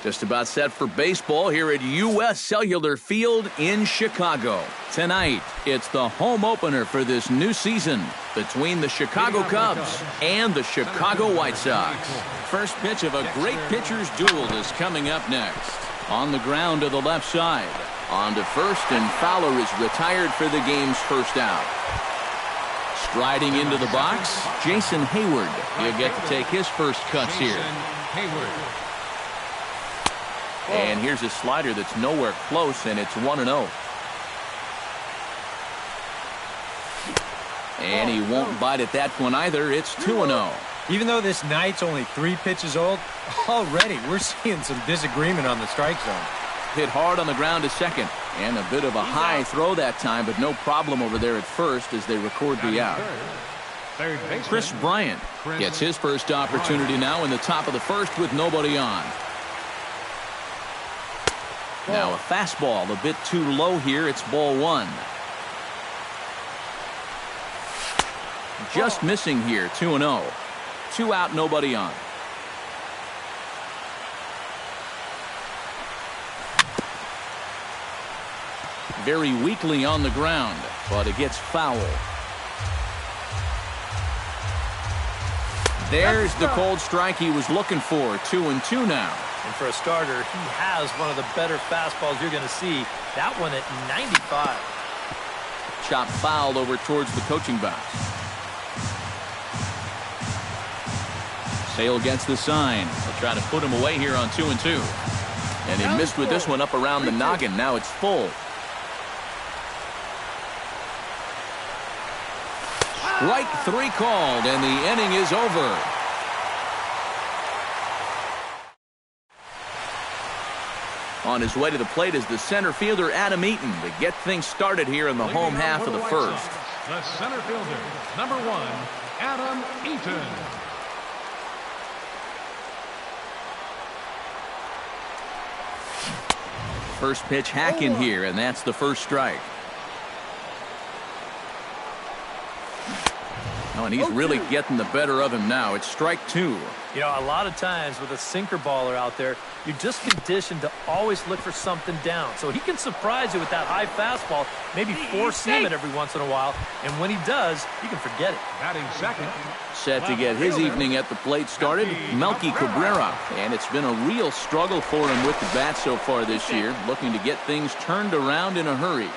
Just about set for baseball here at U.S. Cellular Field in Chicago. Tonight, it's the home opener for this new season between the Chicago Cubs and the Chicago White Sox. First pitch of a great pitcher's duel is coming up next. On the ground to the left side. On to first, and Fowler is retired for the game's first out. Striding into the box, Jason Hayward. He'll get to take his first cuts here. And here's a slider that's nowhere close, and it's 1-0. And he won't bite at that one either. It's 2-0. Even though this night's only 3 pitches old, already we're seeing some disagreement on the strike zone. Hit hard on the ground to second. And a bit of a high throw that time, but no problem over there at first as they record the out. Chris Bryant gets his first opportunity now in the top of the first with nobody on. Now a fastball a bit too low here. It's ball 1. Just missing here. 2-0. 2 out, nobody on. Very weakly on the ground, but it gets foul. There's the cold strike he was looking for. 2-2 now. And for a starter, he has one of the better fastballs you're going to see. That one at 95. Chop foul over towards the coaching box. Sale gets the sign. They'll try to put him away here on 2-2. And he missed with this one up around the noggin. Now it's full. Strike 3 called, and the inning is over. On his way to the plate is the center fielder, Adam Eaton, to get things started here in the home half of the first. The center fielder, number 1, Adam Eaton. First pitch hack in here, and that's the first strike. Oh, and he's really getting the better of him now. It's strike 2. You know, a lot of times with a sinker baller out there, you're just conditioned to always look for something down. So he can surprise you with that high fastball, maybe force him it every once in a while. And when he does, you can forget it. Batting second. Set to get his evening at the plate started, Melky Cabrera. And it's been a real struggle for him with the bat so far this year, looking to get things turned around in a hurry.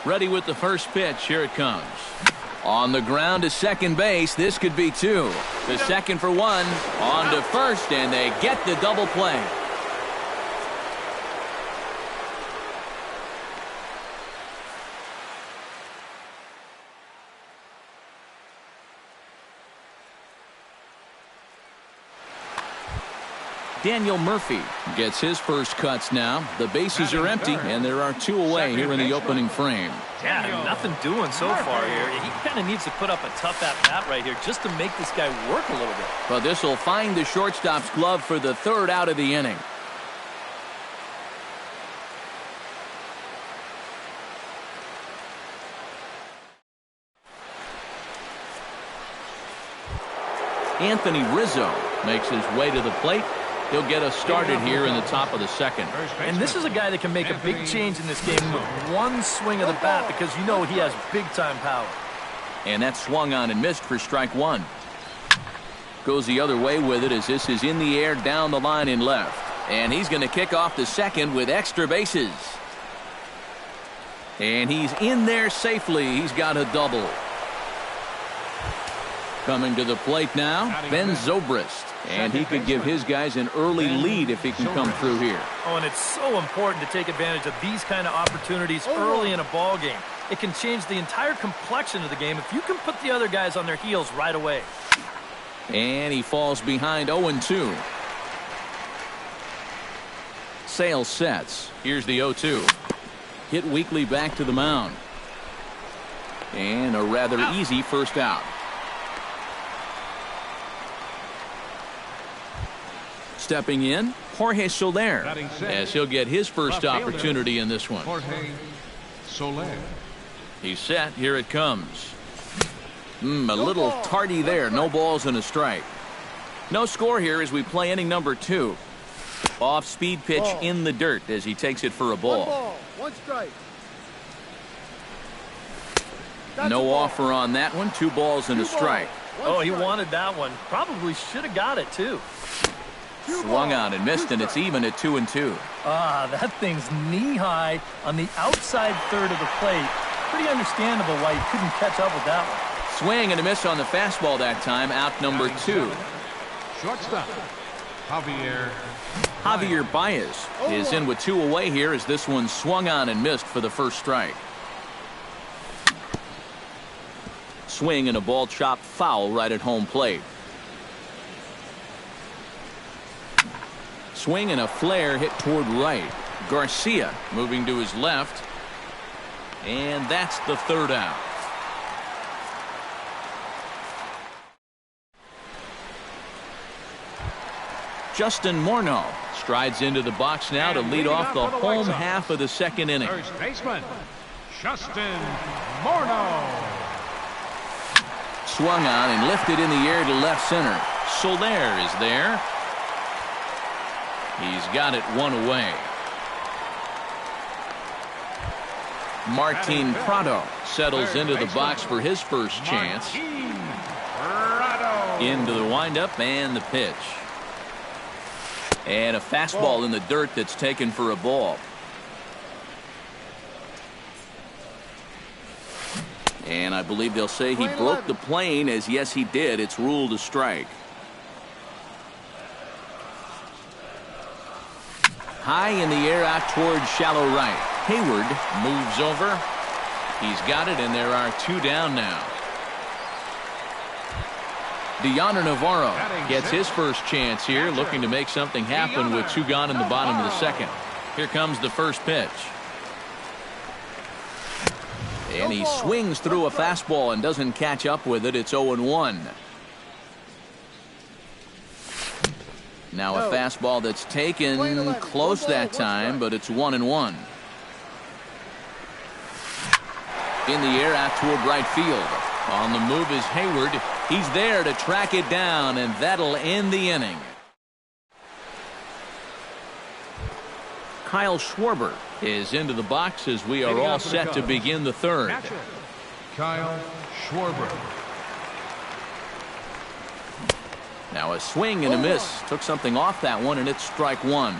Ready with the first pitch. Here it comes. On the ground to second base. This could be 2. To second for 1. On to first, and they get the double play. Daniel Murphy gets his first cuts now. The bases are empty, and there are 2 away here in the opening frame. Yeah, nothing doing so far here. He kind of needs to put up a tough at-bat right here just to make this guy work a little bit. But this will find the shortstop's glove for the 3rd out of the inning. Anthony Rizzo makes his way to the plate. He'll get us started here in the top of the second. And this is a guy that can make a big change in this game with one swing of the bat because you know he has big-time power. And that swung on and missed for strike 1. Goes the other way with it as this is in the air down the line in left. And he's going to kick off the second with extra bases. And he's in there safely. He's got a double. Coming to the plate now, Ben Zobrist. And he could give his guys an early lead if he can come through here. Oh, and it's so important to take advantage of these kind of opportunities early in a ball game. It can change the entire complexion of the game if you can put the other guys on their heels right away. And he falls behind 0-2. Sale sets. Here's the 0-2. Hit weakly back to the mound. And a rather easy first out. Stepping in, Jorge Soler, as he'll get his first opportunity in this one. Jorge Soler. He's set. Here it comes. A little tardy there. No balls and a strike. No score here as we play inning number 2. Off-speed pitch in the dirt as he takes it for a ball. 1 ball, 1 strike. No offer on that one. 2 balls and a strike. Oh, he wanted that one. Probably should have got it, too. Swung on and missed, and it's even at 2-2. Ah, that thing's knee-high on the outside third of the plate. Pretty understandable why he couldn't catch up with that one. Swing and a miss on the fastball that time. Out number 2. Shortstop, Javier Baez is in with 2 away here as this one swung on and missed for the first strike. Swing and a ball chopped foul right at home plate. Swing and a flare hit toward right. Garcia moving to his left. And that's the 3rd out. Justin Morneau strides into the box now to lead off the home half of the 2nd inning. first baseman, Justin Morneau. Swung on and lifted in the air to left center. Soler is there. He's got it 1 away. Martin Prado settles into the box for his first chance. Into the windup and the pitch. And a fastball in the dirt that's taken for a ball. And I believe they'll say he broke the plane, as yes he did. It's ruled a strike. High in the air out toward shallow right. Hayward moves over. He's got it, and there are 2 down now. Deoner Navarro gets his first chance here, looking to make something happen with 2 gone in the bottom of the 2nd. Here comes the first pitch. And he swings through a fastball and doesn't catch up with it. It's 0-1. Now a fastball that's taken close that time, but it's 1-1. In the air out toward right field. On the move is Hayward. He's there to track it down, and that'll end the inning. Kyle Schwarber is into the box as we are all set to begin the 3rd. Kyle Schwarber. Now a swing and a miss. Took something off that one, and it's strike 1.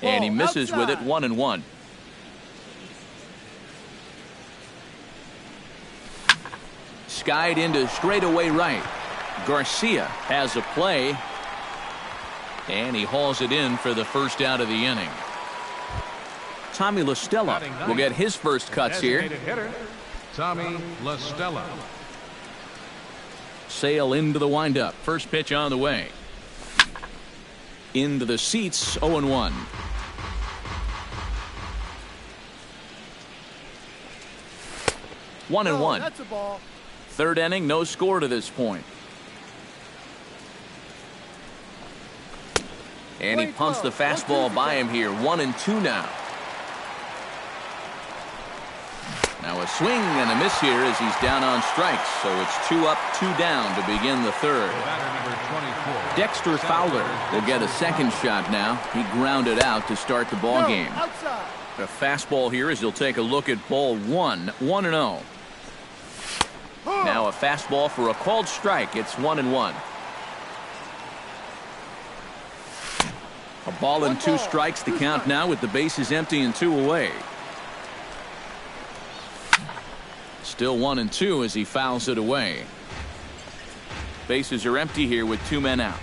And he misses with it. 1-1. Skied into straightaway right. Garcia has a play. And he hauls it in for the first out of the inning. Tommy La Stella will get his first cuts here. Hitter, Tommy La Stella. Sale into the windup. First pitch on the way. Into the seats. 0-1. One and one. That's a ball. 3rd inning, no score to this point. And he punts the fastball by him here. 1-2 now. Now a swing and a miss here as he's down on strikes. So it's 2 up, 2 down to begin the 3rd. Dexter Fowler will get a second shot now. He grounded out to start the ball game. Outside. A fastball here as he'll take a look at ball 1. 1-0. Now a fastball for a called strike. It's 1-1. A ball and 2 strikes to count now with the bases empty and 2 away. Still 1-2 as he fouls it away. Bases are empty here with 2 men out.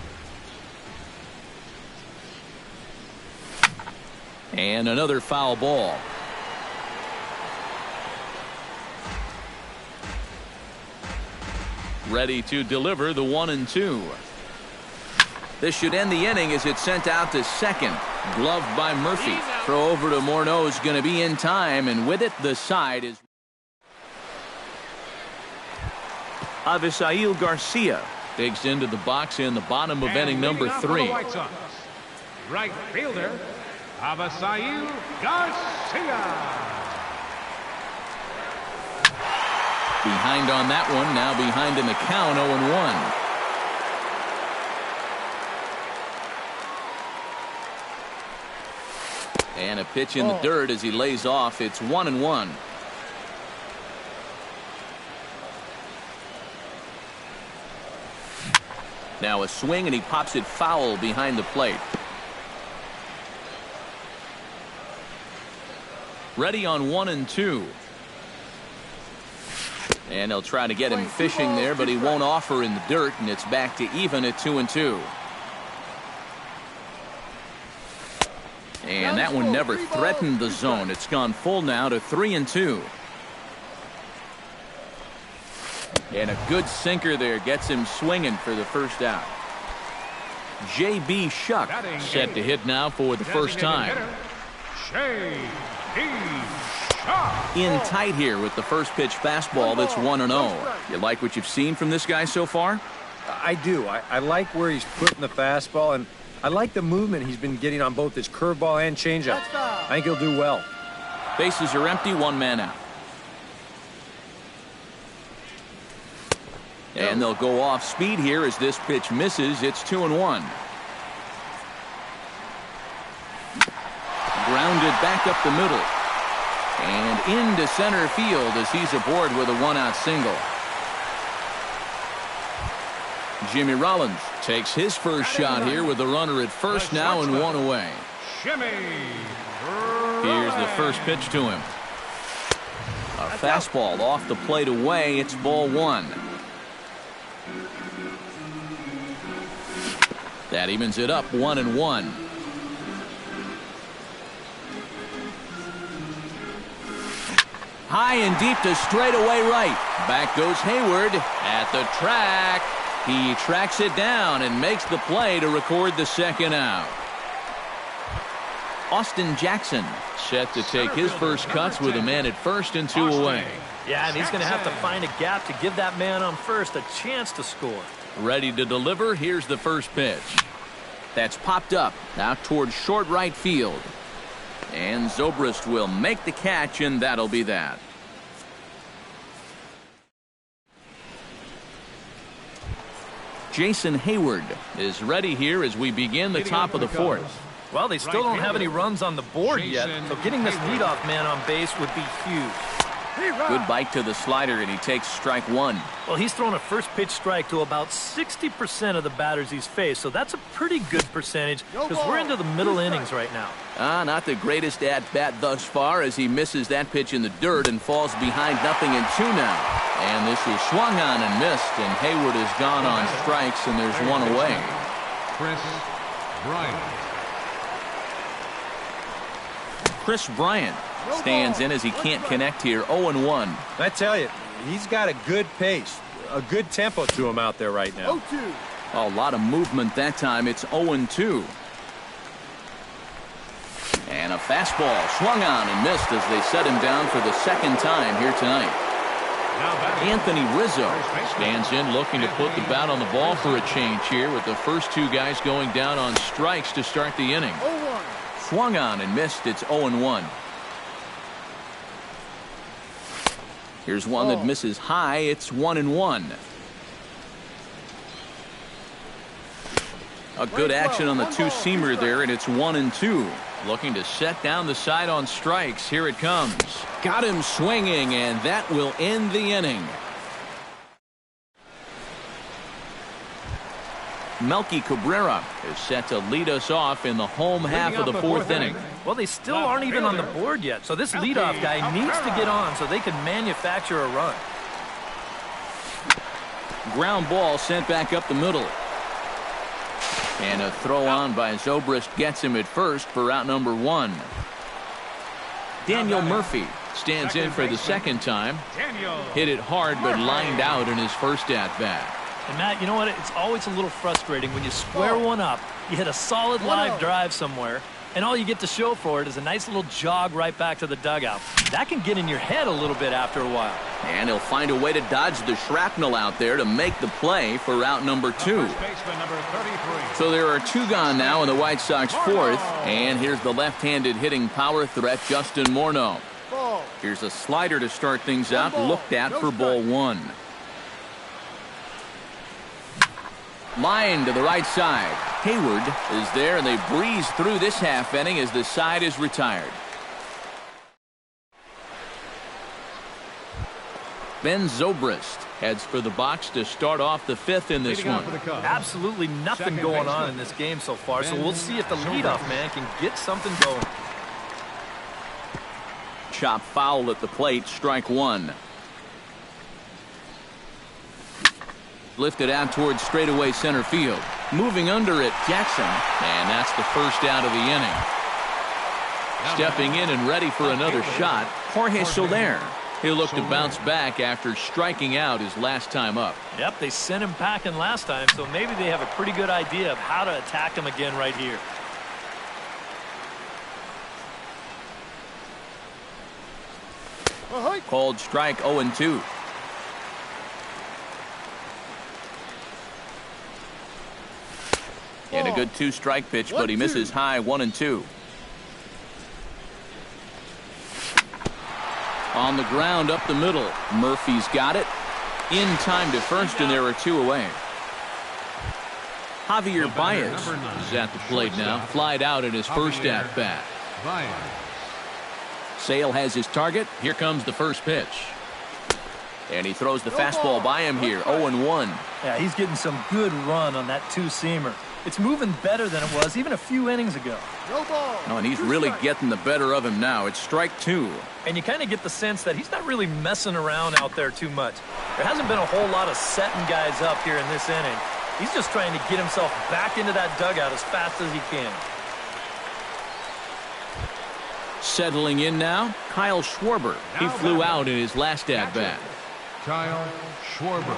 And another foul ball. Ready to deliver the 1-2. This should end the inning as it's sent out to second. Gloved by Murphy. Throw over to Morneau is going to be in time, and with it, the side is. Avisail Garcia digs into the box in the bottom of inning number 3. Right fielder, Avisail Garcia. Behind on that one, now behind in the count, 0-1. And a pitch in the dirt as he lays off. It's 1-1. Now a swing, and he pops it foul behind the plate. Ready on 1-2. And they'll try to get him fishing there, but he won't offer in the dirt, and it's back to even at 2-2. And that one never threatened the zone. It's gone full now to 3-2. And a good sinker there gets him swinging for the first out. J.B. Shuck set to hit now for the first time. In tight here with the first pitch fastball that's 1-0. You like what you've seen from this guy so far? I do. I like where he's putting the fastball, and I like the movement he's been getting on both his curveball and changeup. I think he'll do well. Bases are empty, one man out. And they'll go off speed here as this pitch misses. It's 2-1. Grounded back up the middle. And into center field as he's aboard with a one-out single. Jimmy Rollins takes his first shot here with the runner at first now and one away. Here's the first pitch to him. A fastball off the plate away. It's ball one. That evens it up 1-1. High and deep to straightaway right. Back goes Hayward at the track. He tracks it down and makes the play to record the second out. Austin Jackson set to take his first cuts with a man at first and two away. Yeah, and he's going to have to find a gap to give that man on first a chance to score. Ready to deliver. Here's the first pitch. That's popped up out towards short right field. And Zobrist will make the catch, and that'll be that. Jason Hayward is ready here as we begin the top of the fourth. Well, they still don't have any runs on the board yet, so getting this leadoff man on base would be huge. Good bite to the slider, and he takes strike one. Well, he's thrown a first pitch strike to about 60% of the batters he's faced, so that's a pretty good percentage because we're into the middle innings right now. Not the greatest at-bat thus far as he misses that pitch in the dirt and falls behind 0-2 now. And this is swung on and missed, and Hayward has gone on strikes, and there's one away. Chris Bryant stands in as he can't connect here. 0-1. I tell you, he's got a good pace, a good tempo to him out there right now. A lot of movement that time. It's 0-2. And a fastball swung on and missed as they set him down for the second time here tonight. Anthony Rizzo stands in looking to put the bat on the ball for a change here with the first two guys going down on strikes to start the inning. Swung on and missed. It's 0-1. Here's one that misses high. It's 1-1. A good action on the two-seamer there, and it's 1-2. Looking to set down the side on strikes. Here it comes. Got him swinging, and that will end the inning. Melky Cabrera is set to lead us off in the home half of the fourth inning. Well, they still aren't even on the board yet, so this leadoff guy needs to get on so they can manufacture a run. Ground ball sent back up the middle. And a throw on by Zobrist gets him at first for out number one. Daniel Murphy stands in for the second time. Hit it hard but lined out in his first at-bat. And Matt, you know what? It's always a little frustrating when you square one up, you hit a solid live drive somewhere, and all you get to show for it is a nice little jog right back to the dugout. That can get in your head a little bit after a while. And he'll find a way to dodge the shrapnel out there to make the play for out number two. So there are two gone now in the White Sox fourth, and here's the left-handed hitting power threat, Justin Morneau. Here's a slider to start things out, looked at for ball one. Line to the right side. Hayward is there, and they breeze through this half inning as the side is retired. Ben Zobrist heads for the box to start off the fifth in this one. Absolutely nothing going on in this game so far, so we'll see if the leadoff man can get something going. Chop foul at the plate, strike one. Lifted out towards straightaway center field. Moving under it, Jackson, and that's the first out of the inning. Stepping in and ready for another shot, Jorge Soler. He'll look to bounce back after striking out his last time up. Yep, they sent him packing last time, so maybe they have a pretty good idea of how to attack him again right here. Called strike 0-2. And a good two-strike pitch, but he misses high 1-2. On the ground up the middle. Murphy's got it. In time to first, and there are two away. Javier Baez is at the plate now. Flied out in his first at-bat. Sale has his target. Here comes the first pitch. And he throws the fastball by him here. 0-1. Yeah, he's getting some good run on that two-seamer. It's moving better than it was even a few innings ago. Oh, and he's really getting the better of him now. It's strike two. And you kind of get the sense that he's not really messing around out there too much. There hasn't been a whole lot of setting guys up here in this inning. He's just trying to get himself back into that dugout as fast as he can. Settling in now, Kyle Schwarber. He flew out in his last at-bat. Kyle Schwarber.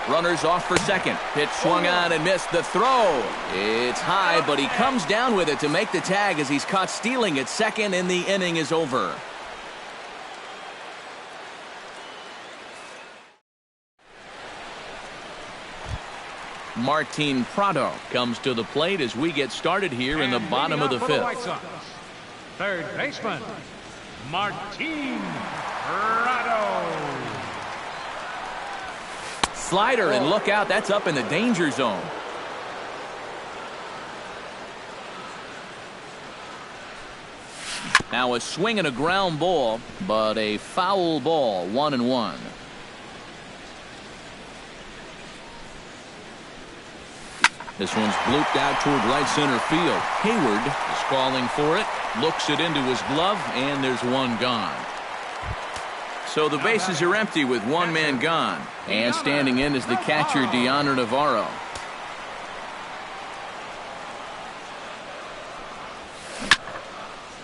Runners off for second. Pitch swung on and missed. The throw. It's high, but he comes down with it to make the tag as he's caught stealing at second, and the inning is over. Martin Prado comes to the plate as we get started here in the bottom of the fifth. Third baseman, Martin Prado. Slider, and look out, that's up in the danger zone. Now a swing and a ground ball, but a foul ball, 1-1. This one's blooped out toward right center field. Hayward is calling for it, looks it into his glove, and there's one gone. So the bases are empty with one man gone. And standing in is the catcher, Deoner Navarro.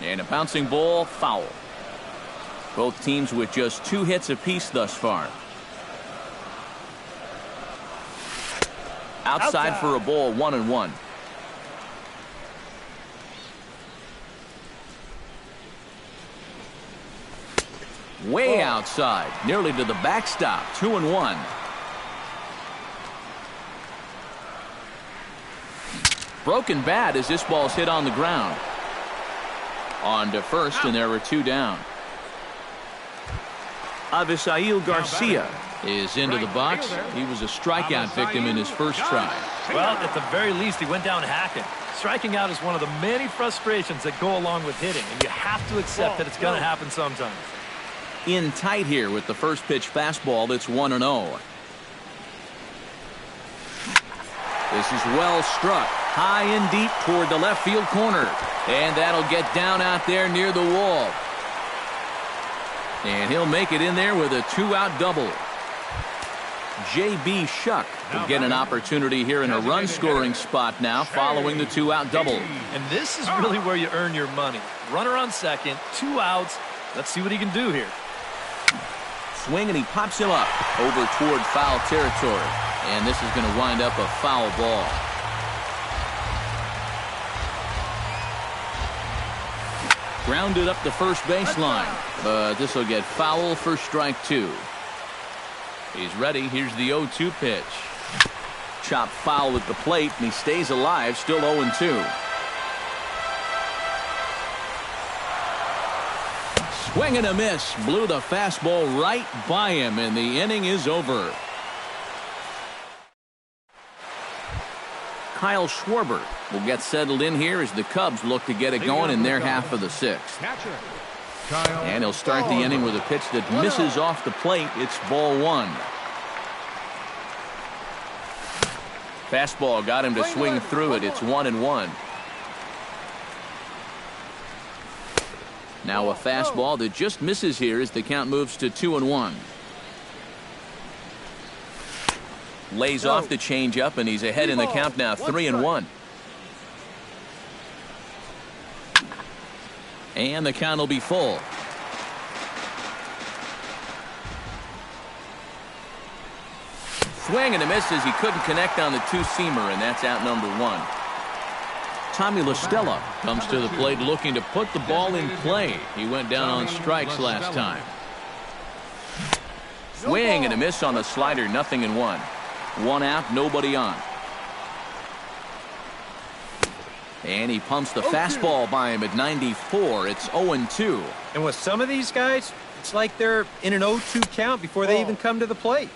And a bouncing ball, foul. Both teams with just 2 hits apiece thus far. Outside for a ball, 1-1. Way outside, nearly to the backstop, 2-1. Broken bat as this ball's hit on the ground. On to first, and there are 2 down. Avisail Garcia is into the box. He was a strikeout victim in his first try. Well, at the very least, he went down hacking. Striking out is one of the many frustrations that go along with hitting, and you have to accept that it's going to happen sometimes. In tight here with the first pitch fastball that's 1-0. This is well struck. High and deep toward the left field corner. And that'll get down out there near the wall. And he'll make it in there with a 2-out double. J.B. Shuck will get an opportunity here in a run-scoring spot now following the 2-out double. And this is really where you earn your money. Runner on second, 2 outs. Let's see what he can do here. Swing, and he pops him up over toward foul territory. And this is going to wind up a foul ball. Grounded up the first baseline, but this will get foul for strike 2. He's ready. Here's the 0-2 pitch. Chop foul at the plate, and he stays alive, still 0-2. Swing and a miss. Blew the fastball right by him, and the inning is over. Kyle Schwarber will get settled in here as the Cubs look to get it going in their half of the sixth. And he'll start the inning with a pitch that misses off the plate. It's ball one. Fastball got him to swing through it. It's 1-1. Now a fastball that just misses here as the count moves to 2-1. Lays off the changeup, and he's ahead in the count now, 3-1. And the count will be full. Swing and a miss as he couldn't connect on the two-seamer, and that's out number one. Tommy La Stella comes to the plate looking to put the ball in play. He went down on strikes last time. Swing and a miss on the slider, 0-1. One out, nobody on. And he pumps the fastball by him at 94. It's 0-2. And with some of these guys, it's like they're in an 0-2 count before they even come to the plate.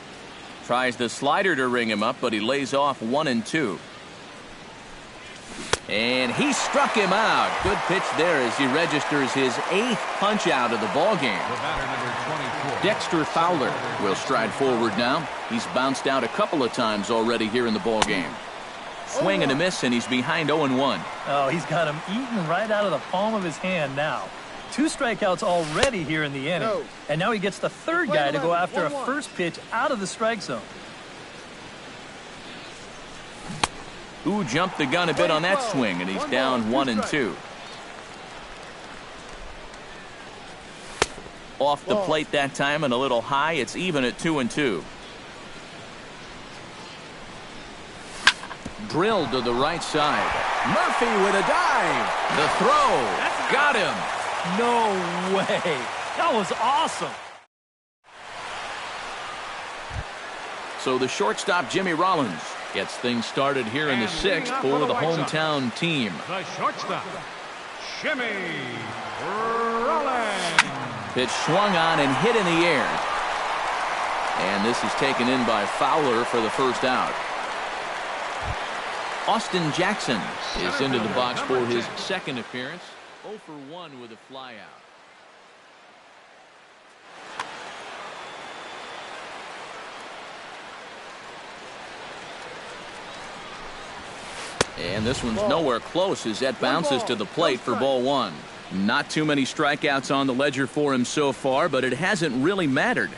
Tries the slider to ring him up, but he lays off 1-2. And he struck him out. Good pitch there as he registers his 8th punch out of the ball game. Dexter Fowler will stride forward now. He's bounced out a couple of times already here in the ball game. Swing and a miss, and he's behind 0-1. Oh, he's got him eaten right out of the palm of his hand now. 2 strikeouts already here in the inning. And now he gets the third guy to go after a first pitch out of the strike zone. Who jumped the gun a bit on that swing, and he's down 1-2. Off the plate that time and a little high. It's even at 2-2. Drilled to the right side. Murphy with a dive. The throw. Got him. No way. That was awesome. So the shortstop, Jimmy Rollins, gets things started here in the 6th for the hometown team. The shortstop, Jimmy Rollins. Pitch swung on and hit in the air. And this is taken in by Fowler for the first out. Austin Jackson is into the box for his second appearance. 0 for 1 with a flyout. And this one's nowhere close as that bounces to the plate for ball one. Not too many strikeouts on the ledger for him so far, but it hasn't really mattered.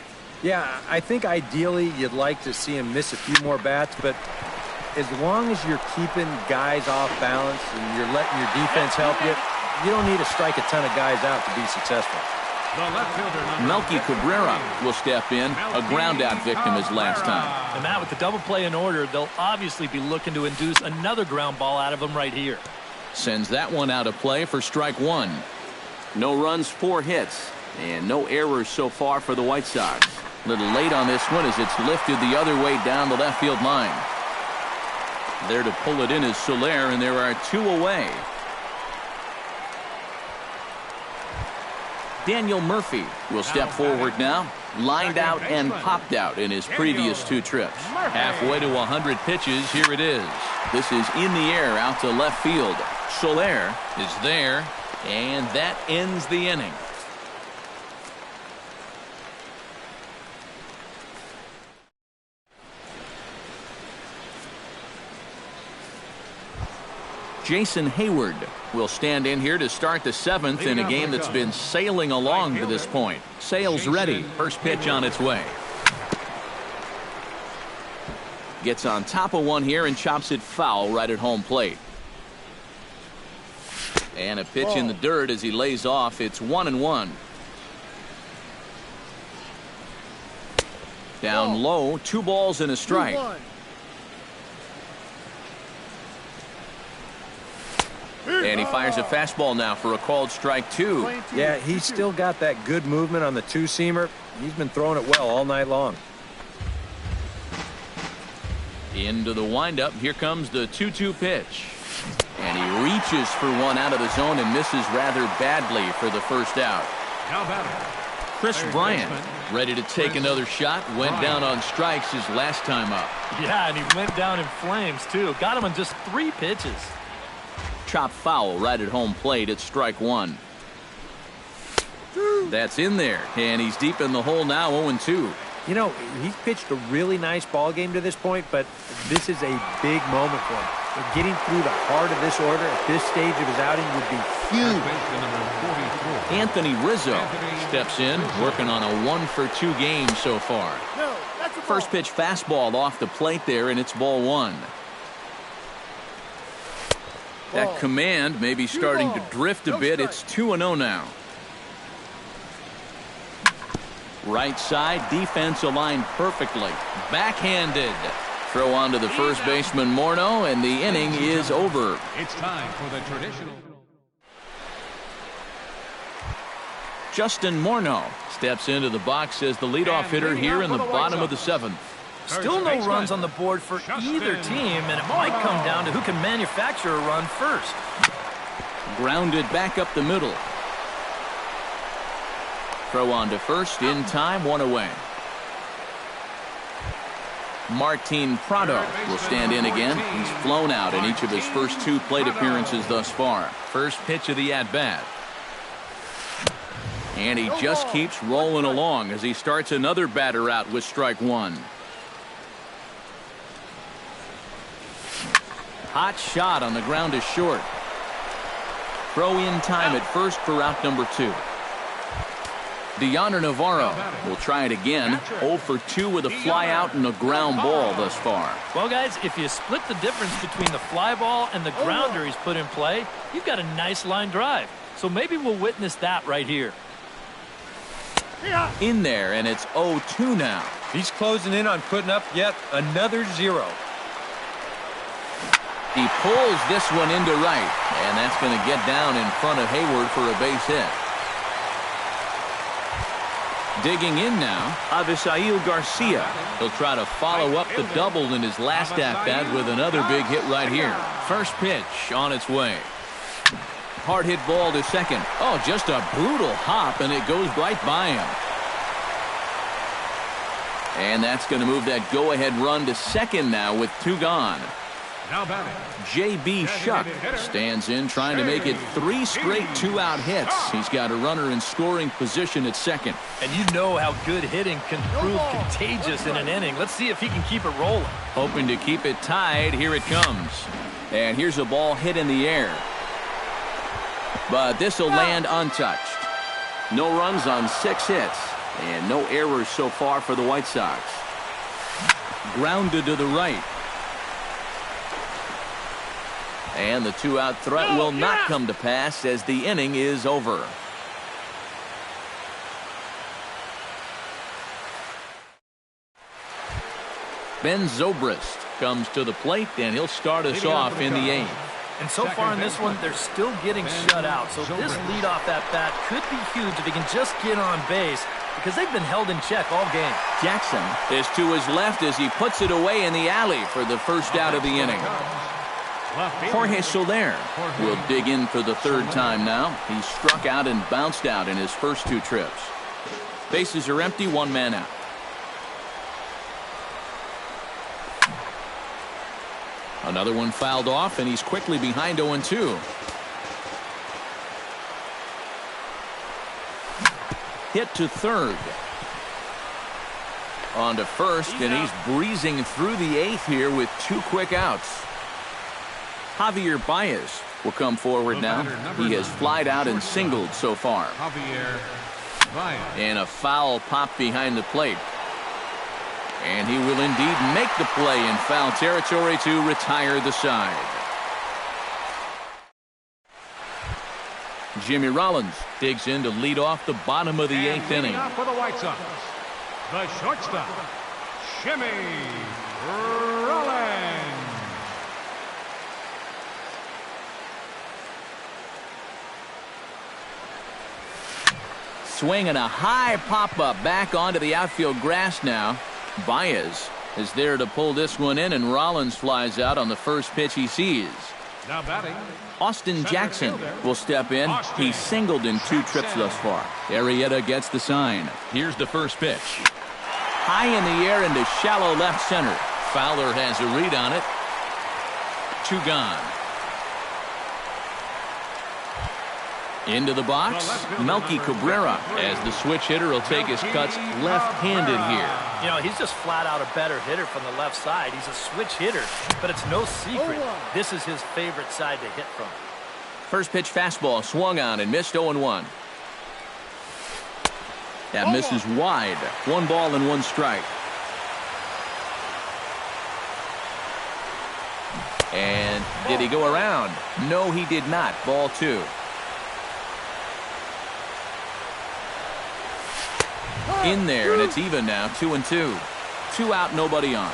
Yeah, I think ideally you'd like to see him miss a few more bats, but as long as you're keeping guys off balance and you're letting your defense help you, you don't need to strike a ton of guys out to be successful. Melky Cabrera will step in, a ground-out victim as last time. And Matt, with the double play in order, they'll obviously be looking to induce another ground ball out of him right here. Sends that one out of play for strike one. No runs, 4 hits, and no errors so far for the White Sox. A little late on this one as it's lifted the other way down the left field line. There to pull it in is Soler, and there are 2 away. Daniel Murphy will step forward now. Lined out and popped out in his previous 2 trips. Halfway to 100 pitches, here it is. This is in the air out to left field. Soler is there, and that ends the inning. Jason Hayward will stand in here to start the 7th in a game that's been sailing along to this point. Sale's ready. First pitch on its way. Gets on top of one here and chops it foul right at home plate. And a pitch in the dirt as he lays off. It's 1-1. Down low, 2 balls and a strike. And he fires a fastball now for a called strike 2. Yeah, he's still got that good movement on the two-seamer. He's been throwing it well all night long. Into the windup. Here comes the 2-2 pitch. And he reaches for one out of the zone and misses rather badly for the first out. Now batting. Chris Bryant, ready to take another shot, went down on strikes his last time up. Yeah, and he went down in flames, too. Got him on just 3 pitches. Chop foul right at home plate at strike 1. That's in there, and he's deep in the hole now, 0-2. You know, he's pitched a really nice ball game to this point, but this is a big moment for him. Getting through the heart of this order at this stage of his outing would be huge. Anthony Rizzo steps in, working on a 1-for-2 game so far. First pitch fastball off the plate there, and it's ball 1. That command may be starting to drift a bit. It's 2-0 now. Right side, defense aligned perfectly. Backhanded. Throw on to the first baseman, Morneau, and the inning is over. It's time for the traditional. Justin Morneau steps into the box as the leadoff hitter here in the bottom of the 7th. Still no runs on the board for either team, and it might come down to who can manufacture a run first. Grounded back up the middle. Throw on to first, in time, 1 away. Martin Prado will stand in again. He's flown out in each of his first 2 plate appearances thus far. First pitch of the at-bat. And he just keeps rolling along as he starts another batter out with strike 1. Hot shot on the ground is short. Throw in time at first for out number 2. Deoner Navarro will try it again. 0-for-2 with a fly out and a ground ball thus far. Well, guys, if you split the difference between the fly ball and the grounder he's put in play, you've got a nice line drive. So maybe we'll witness that right here. In there, and it's 0-2 now. He's closing in on putting up yet another 0. He pulls this one into right, and that's going to get down in front of Hayward for a base hit. Digging in now, Avisail Garcia. He'll try to follow up the double in his last at-bat with another big hit right here. First pitch on its way. Hard hit ball to second. Oh, just a brutal hop, and it goes right by him. And that's going to move that go-ahead run to second now with 2 gone. Now batting. J.B. Shuck stands in, trying to make it 3 straight 2-out hits. He's got a runner in scoring position at second. And you know how good hitting can prove contagious in an inning. Let's see if he can keep it rolling. Hoping to keep it tied. Here it comes. And here's a ball hit in the air. But this will land untouched. No runs on 6 hits. And no errors so far for the White Sox. Grounded to the right. And the 2-out threat will not come to pass as the inning is over. Ben Zobrist comes to the plate, and he'll start us off in the 8th. And so far in this one, they're still getting shut out. So this leadoff at-bat could be huge if he can just get on base, because they've been held in check all game. Jackson is to his left as he puts it away in the alley for the first out of the inning. Jorge Soler will dig in for the 3rd time now. He struck out and bounced out in his first 2 trips. Bases are empty, 1 man out. Another one fouled off, and he's quickly behind 0-2. Hit to third. On to first, and he's breezing through the 8th here with 2 quick outs. Javier Baez will come forward now. He has flied out and singled so far. Javier Baez. And a foul pop behind the plate. And he will indeed make the play in foul territory to retire the side. Jimmy Rollins digs in to lead off the bottom of the 8th inning. For the White Sox, the shortstop, Jimmy Rollins. Swinging a high pop-up back onto the outfield grass now. Baez is there to pull this one in, and Rollins flies out on the first pitch he sees. Now batting, Austin Jackson will step in. He's singled in 2 trips thus far. Arrieta gets the sign. Here's the first pitch. High in the air into shallow left center. Fowler has a read on it. 2 gone. Into the box, Melky Cabrera, as the switch hitter will take his cuts left-handed here. You know, he's just flat out a better hitter from the left side. He's a switch hitter, but it's no secret. This is his favorite side to hit from. First pitch fastball swung on and missed 0-1. That misses wide. 1 ball and 1 strike. And did he go around? No, he did not. Ball 2. In there, and it's even now, 2-2. 2 out, nobody on.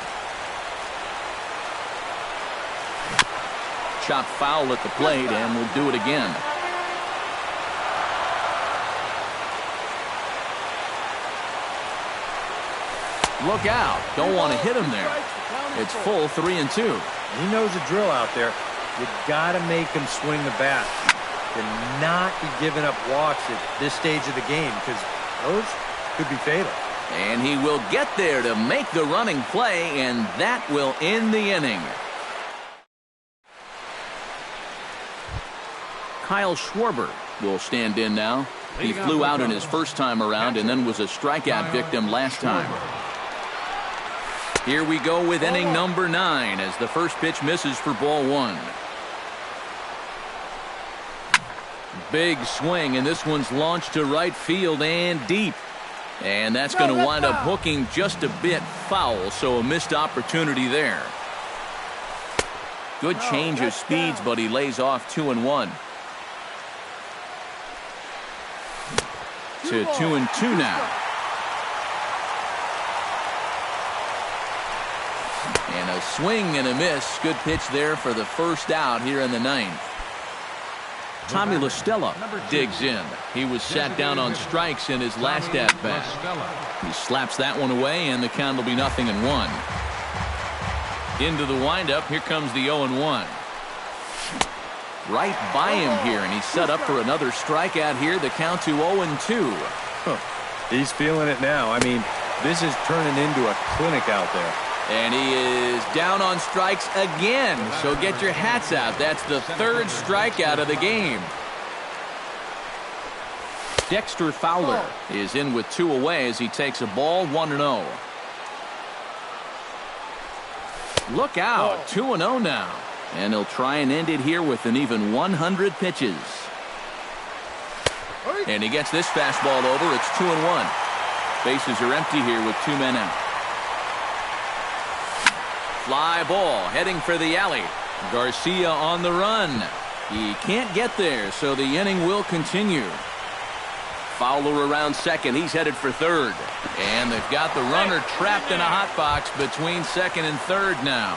Chop foul at the plate, and we'll do it again. Look out. Don't want to hit him there. It's full 3-2. He knows the drill out there. You got to make him swing the bat. Cannot be giving up walks at this stage of the game, because those could be fatal. And he will get there to make the running play, and that will end the inning. Kyle Schwarber will stand in now. He flew out in his first time around and then was a strikeout victim last time. Here we go with inning number 9 as the first pitch misses for ball 1. Big swing, and this one's launched to right field and deep. And that's going to wind up hooking just a bit foul, so a missed opportunity there. Good change of speeds, but he lays off 2-1. To 2-2 now. And a swing and a miss. Good pitch there for the first out here in the 9th. Tommy La Stella digs in. He was sat down on strikes in his last at-bat. He slaps that one away, and the count will be 0-1. Into the windup. Here comes the 0-1. Right by him here, and he's set up for another strikeout here. The count to 0-2. He's feeling it now. I mean, this is turning into a clinic out there. And he is down on strikes again. So get your hats out. That's the 3rd strikeout of the game. Dexter Fowler is in with 2 away as he takes a ball, 1-0. Look out, 2-0 now. And he'll try and end it here with an even 100 pitches. And he gets this fastball over. It's 2-1. Bases are empty here with 2 men out. Fly ball heading for the alley. Garcia on the run. He can't get there, so the inning will continue. Fowler around second. He's headed for third. And they've got the runner trapped in a hot box between second and third now.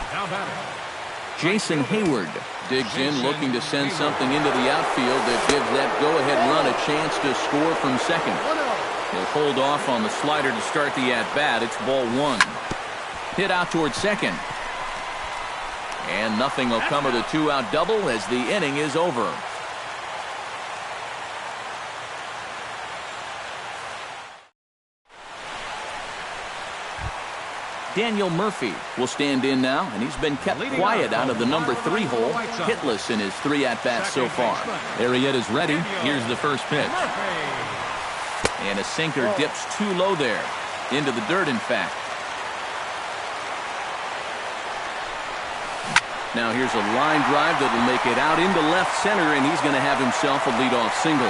Jason Hayward digs in, looking to send something into the outfield that gives that go-ahead run a chance to score from second. He'll hold off on the slider to start the at-bat. It's ball 1. Hit out towards second. And nothing will come of the 2-out double as the inning is over. Daniel Murphy will stand in now, and he's been kept quiet out of the number 3 hole, hitless in his 3 at-bats so far. Arrieta's ready. Here's the first pitch. And a sinker dips too low there. Into the dirt, in fact. Now here's a line drive that'll make it out into left center, and he's going to have himself a leadoff single.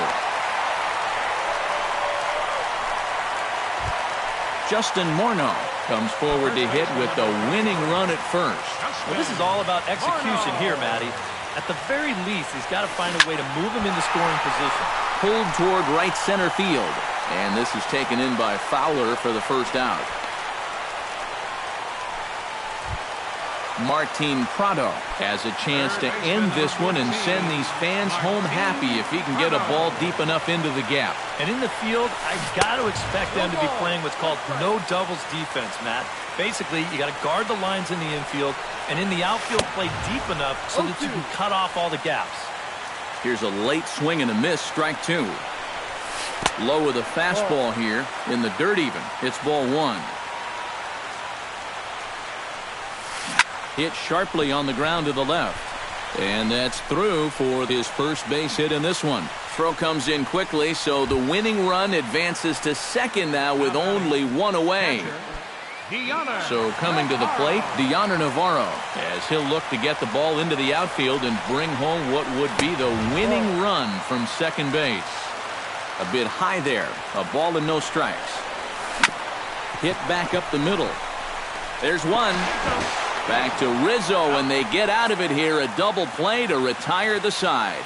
Justin Morneau comes forward to hit with the winning run at first. Well, this is all about execution here, Matty. At the very least, he's got to find a way to move him into scoring position. Pulled toward right center field. And this is taken in by Fowler for the first out. Martin Prado has a chance to end this one and send these fans home happy if he can get a ball deep enough into the gap. And in the field, I got to expect them to be playing what's called no doubles defense, Matt. Basically, you got to guard the lines in the infield, and in the outfield, play deep enough so that you can cut off all the gaps. Here's a late swing and a miss, strike two. Low with a fastball here, in the dirt even. It's ball one. Hit sharply on the ground to the left. And that's through for his first base hit in this one. Throw comes in quickly, so the winning run advances to second now with only one away. So coming to the plate, Deoner Navarro, as he'll look to get the ball into the outfield and bring home what would be the winning run from second base. A bit high there. A ball and no strikes. Hit back up the middle. There's one. Back to Rizzo, and they get out of it here. A double play to retire the side.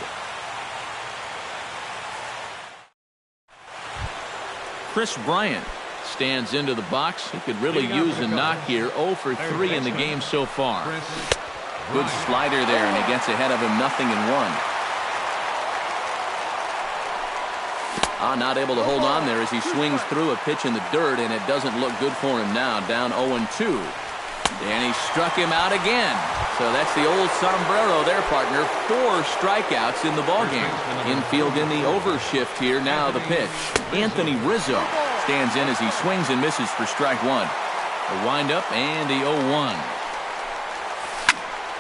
Chris Bryant stands into the box. He could really use a knock here. 0 for 3 in the game so far. Good slider there, and he gets ahead of him 0-1. Not able to hold on there as he swings through a pitch in the dirt, and it doesn't look good for him now. Down 0-2. And he struck him out again. So that's the old sombrero there, partner. 4 strikeouts in the ballgame. Infield in the overshift here. Now the pitch. Anthony Rizzo stands in as he swings and misses for strike one. A windup and the 0-1.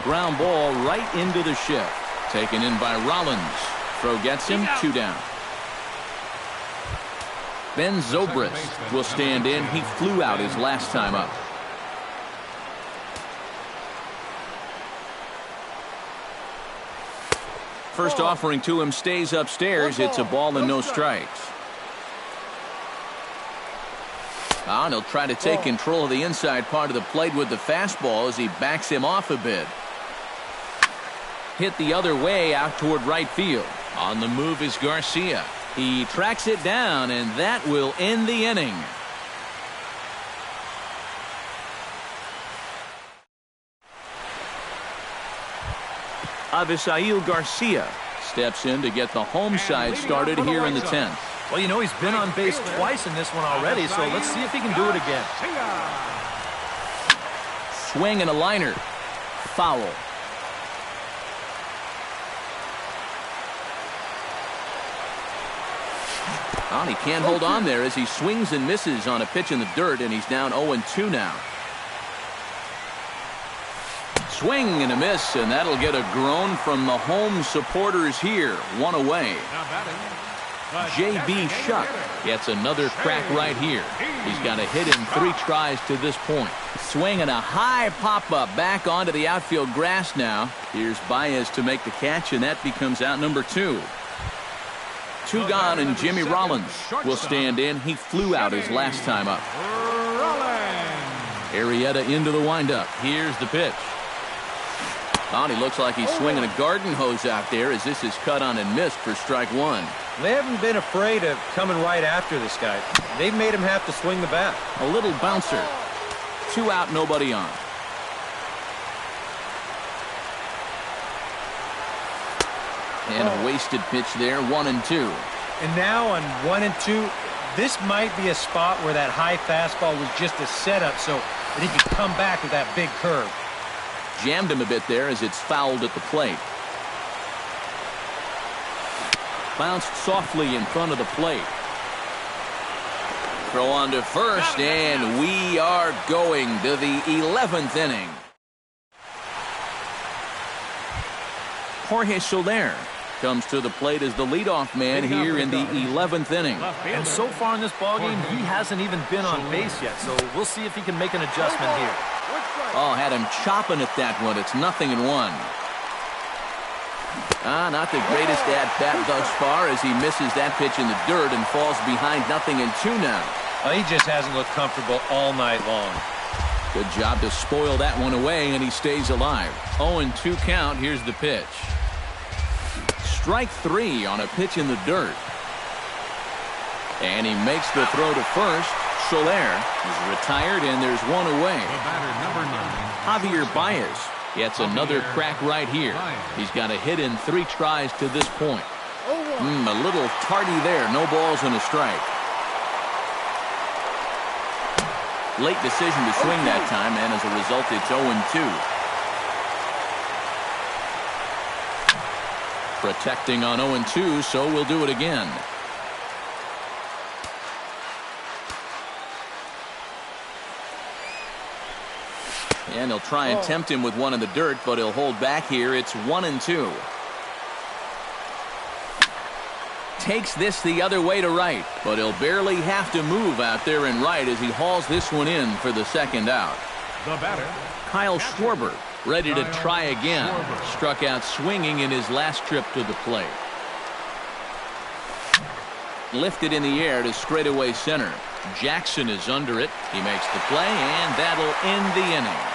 Ground ball right into the shift. Taken in by Rollins. Throw gets him, 2 down. Ben Zobrist will stand in. He flew out his last time up. First offering to him stays upstairs. It's a ball and no strikes. And he'll try to take control of the inside part of the plate with the fastball as he backs him off a bit. Hit the other way out toward right field. On the move is Garcia. He tracks it down, and that will end the inning. Avisail Garcia steps in to get the home side started here in the 10th. Well, you know, he's been on base twice in this one already, so let's see if he can do it again. Swing and a liner. Foul. Well, he can't hold on there as he swings and misses on a pitch in the dirt, and he's down 0-2 now. Swing and a miss, and that'll get a groan from the home supporters here. 1 away. J.B. Shuck gets another crack right here. He's got a hit in 3 tries to this point. Swing and a high pop-up back onto the outfield grass now. Here's Baez to make the catch, and that becomes out number 2. 2 gone, and Jimmy Rollins will stand in. He flew out his last time up. Arrieta into the windup. Here's the pitch. He looks like he's swinging a garden hose out there as this is cut on and missed for strike one. They haven't been afraid of coming right after this guy. They've made him have to swing the bat. A little bouncer. 2 out, nobody on. And a wasted pitch there, 1-2. And now on 1-2, this might be a spot where that high fastball was just a setup so that he could come back with that big curve. Jammed him a bit there as it's fouled at the plate. Bounced softly in front of the plate. Throw on to first, and we are going to the 11th inning. Jorge Soler comes to the plate as the leadoff man here in the 11th inning. And so far in this ballgame, he hasn't even been on base yet, so we'll see if he can make an adjustment here. Had him chopping at that one. It's 0-1. Not the greatest at-bat thus far as he misses that pitch in the dirt and falls behind 0-2 now. He just hasn't looked comfortable all night long. Good job to spoil that one away, and he stays alive. 0-2 count. Here's the pitch. Strike 3 on a pitch in the dirt. And he makes the throw to first. reversal there. He's retired, and there's one away. The batter, number 9. Javier Baez gets another crack right here. He's got a hit in 3 tries to this point. A little tardy there. No balls and a strike. Late decision to swing that time, and as a result, it's 0-2. Protecting on 0-2, so we'll do it again. And he'll try and tempt him with one in the dirt, but he'll hold back here. It's 1-2. Takes this the other way to right, but he'll barely have to move out there in right as he hauls this one in for the second out. The batter, Kyle Schwarber, ready to try again. Struck out swinging in his last trip to the plate. Lifted in the air to straightaway center. Jackson is under it. He makes the play, and that'll end the inning.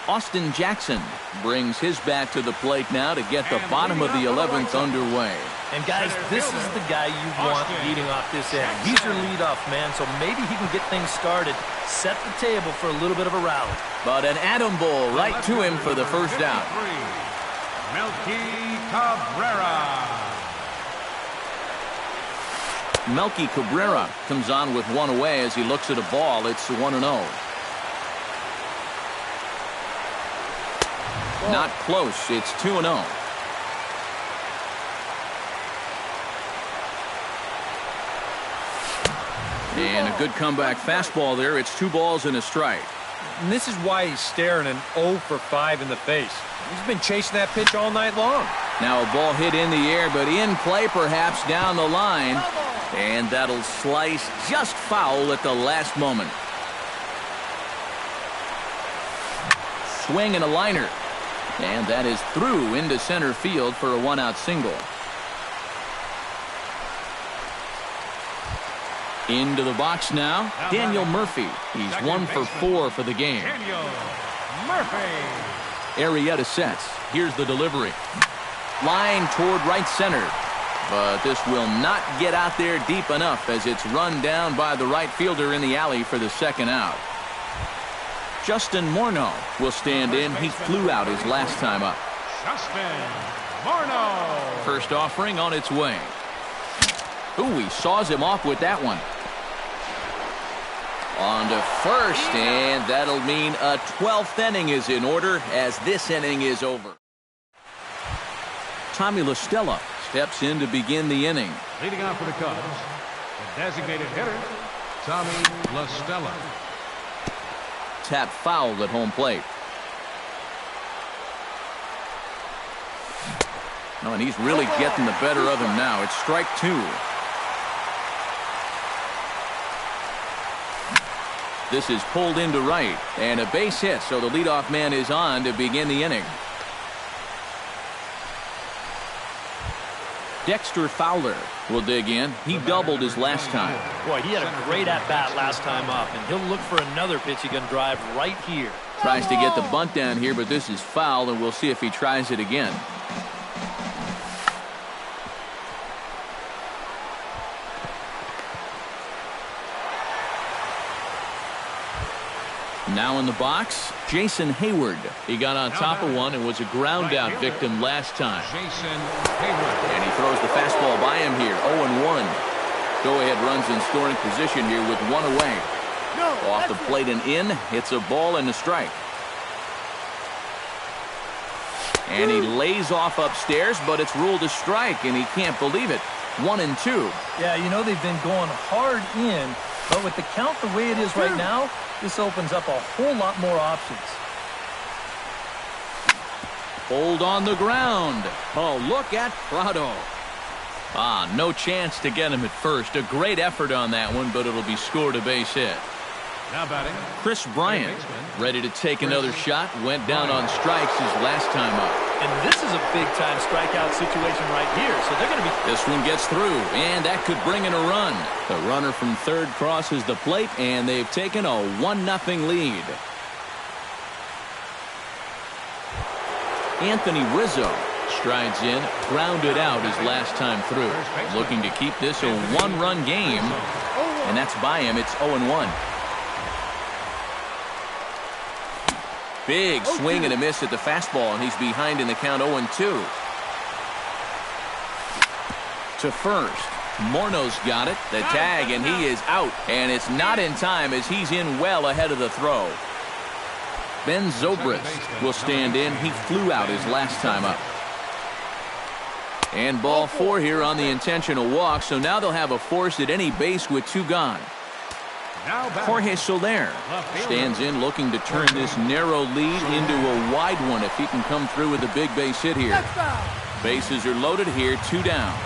Austin Jackson brings his bat to the plate now to get the bottom of the 11th underway. And guys, this is the guy you want leading off this inning. He's your leadoff man, so maybe he can get things started, set the table for a little bit of a rally. But an atom ball right to him for the first out. Melky Cabrera. Melky Cabrera comes on with one away as he looks at a ball. It's 1-0. Not close. It's 2-0. And a good comeback fastball there. It's 2 balls and a strike. And this is why he's staring an 0 for 5 in the face. He's been chasing that pitch all night long. Now a ball hit in the air, but in play perhaps down the line. And that'll slice just foul at the last moment. Swing and a liner. And that is through into center field for a 1-out single. Into the box now, Daniel Murphy. He's 1 for 4 for the game. Daniel Murphy. Arrieta sets. Here's the delivery. Line toward right center. But this will not get out there deep enough as it's run down by the right fielder in the alley for the second out. Justin Morneau will stand in. He flew out his last time up. Justin Morneau. First offering on its way. Ooh, he saws him off with that one. On to first, and that'll mean a 12th inning is in order as this inning is over. Tommy La Stella steps in to begin the inning. Leading off for the Cubs, the designated hitter, Tommy La Stella. Tap fouled at home plate. Oh, and he's really getting the better of him now. It's strike 2. This is pulled into right, and a base hit, so the leadoff man is on to begin the inning. Dexter Fowler will dig in. He doubled his last time. Boy, he had a great at-bat last time up, and he'll look for another pitch he can drive right here. Tries to get the bunt down here, but this is foul, and we'll see if he tries it again. Now in the box, Jason Hayward. He got on top of one and was a ground-out victim last time. Jason Hayward. And he throws the fastball by him here, 0-1. Go-ahead runs in scoring position here with one away. Off the plate and in, it's a ball and a strike. And he lays off upstairs, but it's ruled a strike, and he can't believe it. 1-2. Yeah, you know they've been going hard in, but with the count the way it is right now, this opens up a whole lot more options. Hold on the ground. Oh, look at Prado. No chance to get him at first. A great effort on that one, but it'll be scored a base hit. Now batting, Chris Bryant, ready to take another shot, went down on strikes his last time up. And this is a big-time strikeout situation right here, so they're going to be... This one gets through, and that could bring in a run. The runner from third crosses the plate, and they've taken a 1-0 lead. Anthony Rizzo Strides in, grounded out his last time through. Looking to keep this a one-run game, and that's by him. It's 0-1. Big swing and a miss at the fastball, and he's behind in the count 0-2. To first. Morno's got it. The tag, and he is out. And it's not in time as he's in well ahead of the throw. Ben Zobrist will stand in. He flew out his last time up. And ball 4 here on the intentional walk, so now they'll have a force at any base with 2 gone. Jorge Soler stands in looking to turn this narrow lead into a wide one if he can come through with a big base hit here. Bases are loaded here, 2 down.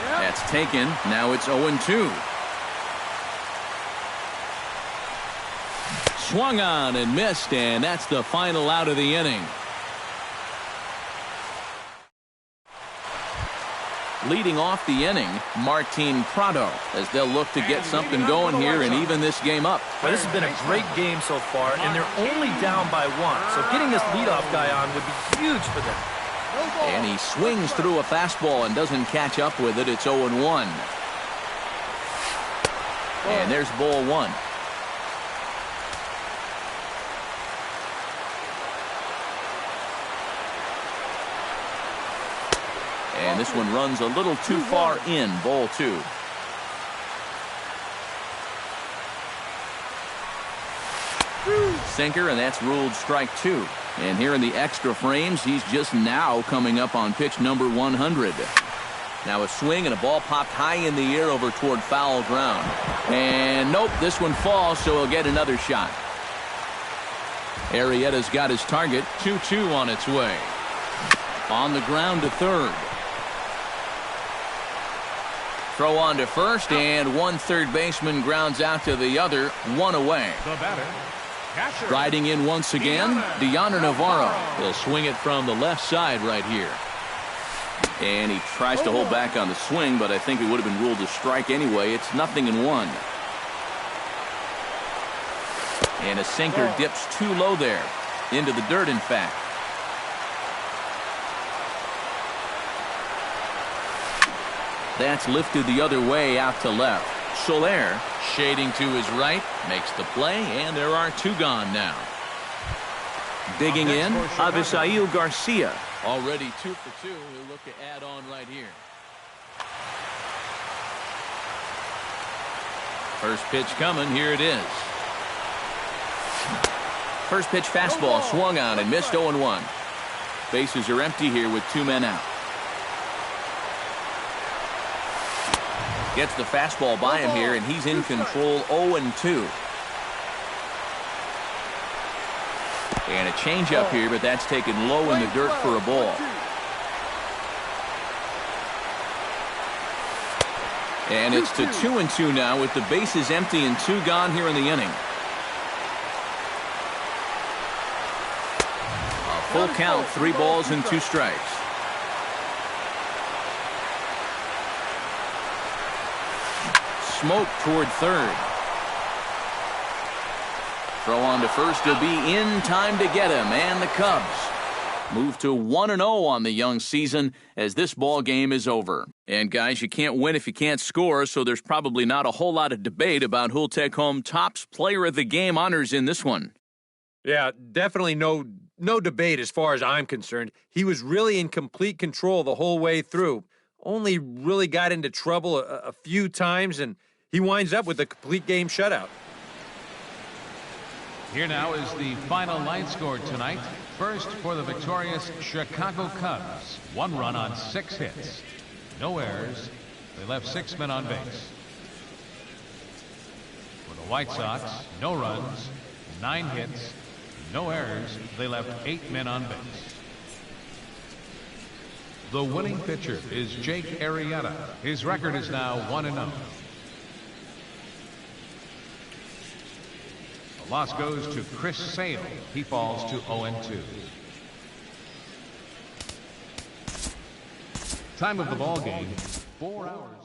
That's taken. Now it's 0-2. Swung on and missed, and that's the final out of the inning. Leading off the inning, Martin Prado, as they'll look to get something going here and even this game up. Well, this has been a great game so far, and they're only down by 1. So getting this leadoff guy on would be huge for them. And he swings through a fastball and doesn't catch up with it. It's 0-1. And there's ball 1. And this one runs a little too far in, ball 2. Sinker, and that's ruled strike 2. And here in the extra frames, he's just now coming up on pitch number 100. Now a swing and a ball popped high in the air over toward foul ground. And nope, this one falls, so he'll get another shot. Arrieta's got his target, 2-2 on its way. On the ground to third. Throw on to first, and one third baseman grounds out to the other, 1 away. The batter, Riding in once again, Deoner Navarro. He'll swing it from the left side right here. And he tries to hold back on the swing, but I think it would have been ruled a strike anyway. It's 0-1. And a sinker dips too low there. Into the dirt, in fact. That's lifted the other way out to left. Soler shading to his right, makes the play, and there are 2 gone now. Digging in, Avisail Garcia. Already 2 for 2. He'll look to add on right here. First pitch coming. Here it is. First pitch fastball swung on and missed 0-1. Bases are empty here with 2 men out. Gets the fastball by him here, and he's in control, 0-2. And a changeup here, but that's taken low in the dirt for a ball. And it's to 2-2 now with the bases empty and 2 gone here in the inning. A full count, 3 balls and 2 strikes. Smoke toward third. Throw on to first. He'll be in time to get him. And the Cubs move to 1-0 on the young season as this ball game is over. And guys, you can't win if you can't score, so there's probably not a whole lot of debate about who'll take home Topps Player of the Game honors in this one. Yeah, definitely no debate as far as I'm concerned. He was really in complete control the whole way through. Only really got into trouble a few times, and he winds up with a complete game shutout. Here now is the final line score tonight. First for the victorious Chicago Cubs. 1 run on 6 hits. No errors. They left 6 men on base. For the White Sox, no runs, 9 hits, no errors. They left 8 men on base. The winning pitcher is Jake Arrieta. His record is now 1-0. The loss goes to Chris Sale. He falls to 0-2. Time of the ball game, 4 hours.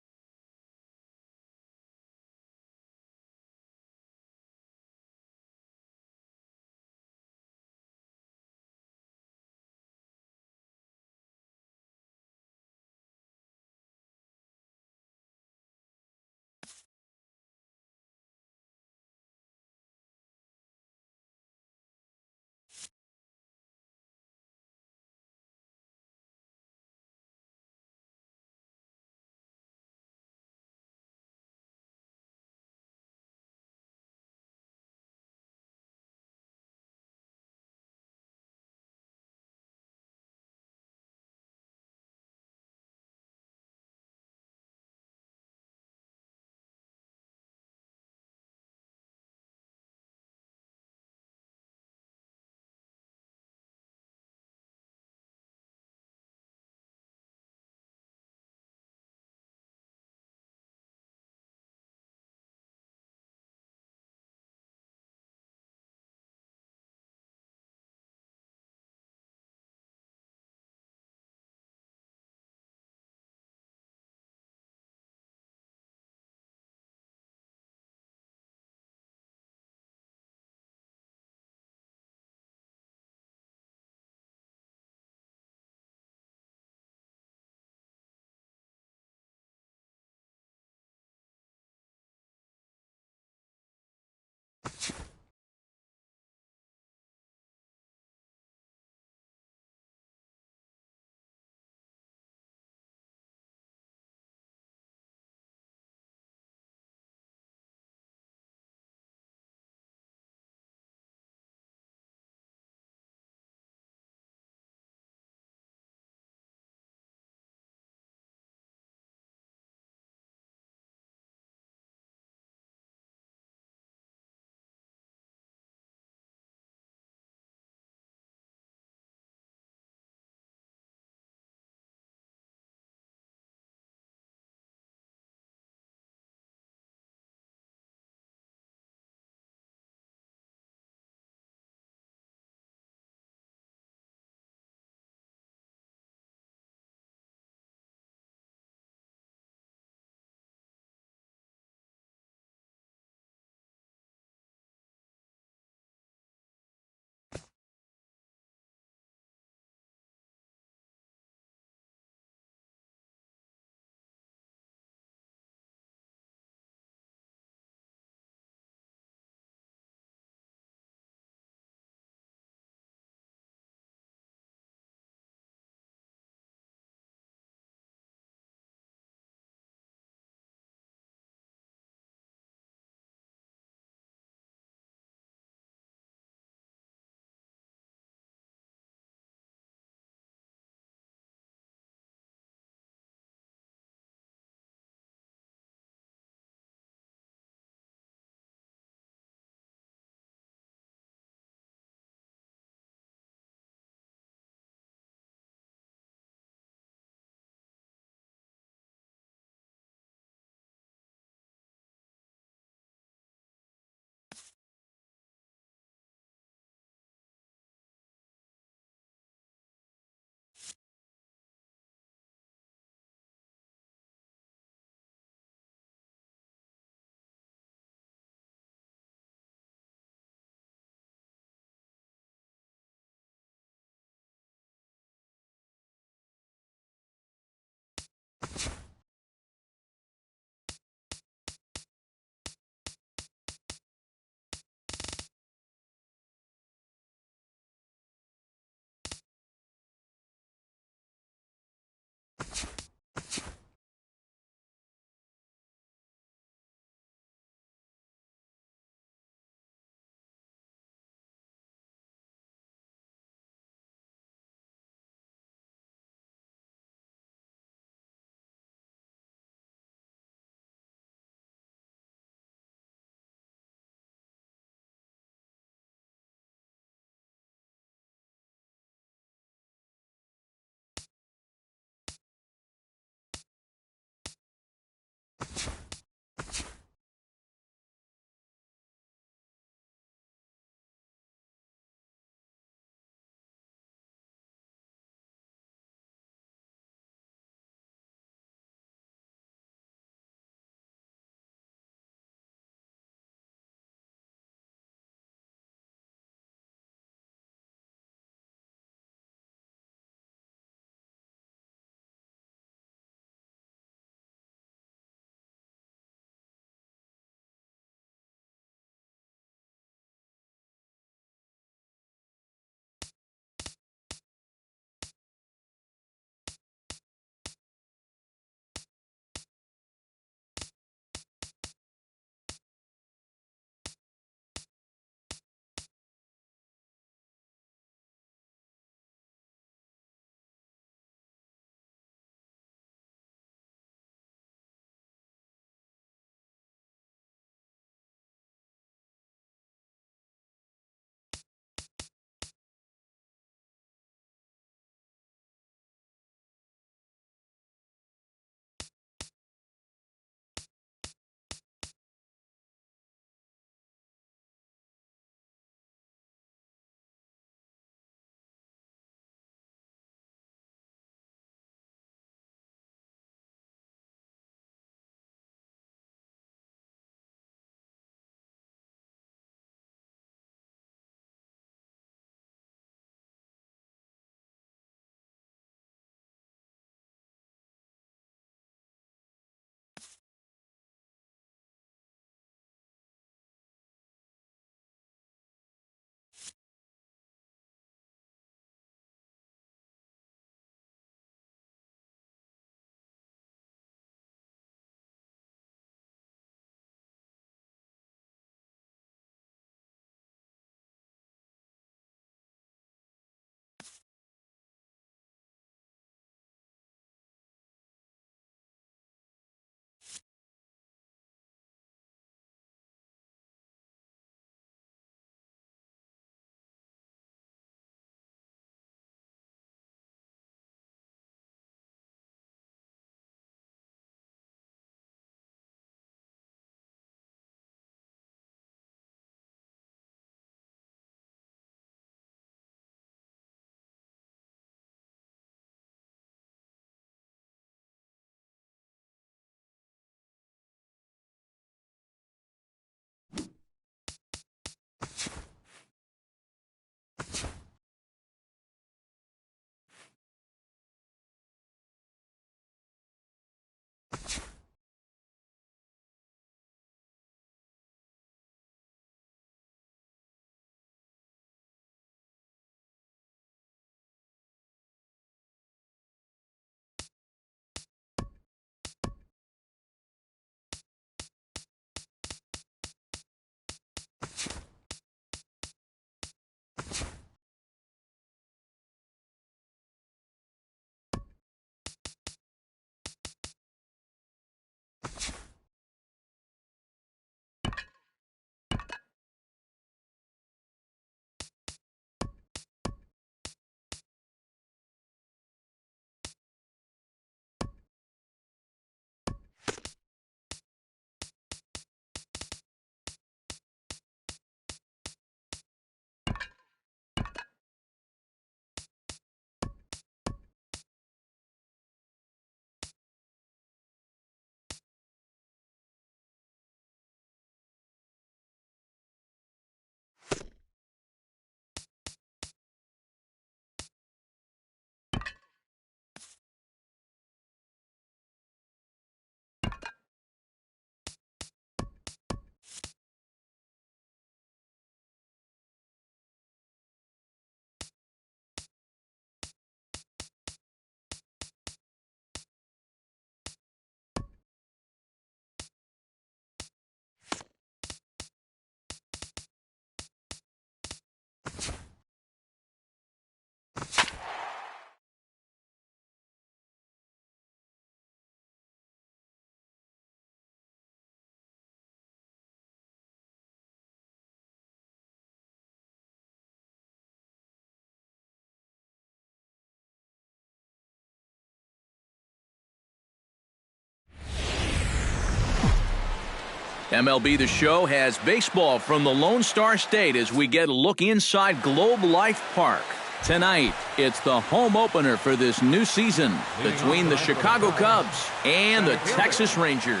MLB The Show has baseball from the Lone Star State as we get a look inside Globe Life Park. Tonight, it's the home opener for this new season between the Chicago Cubs and the Texas Rangers.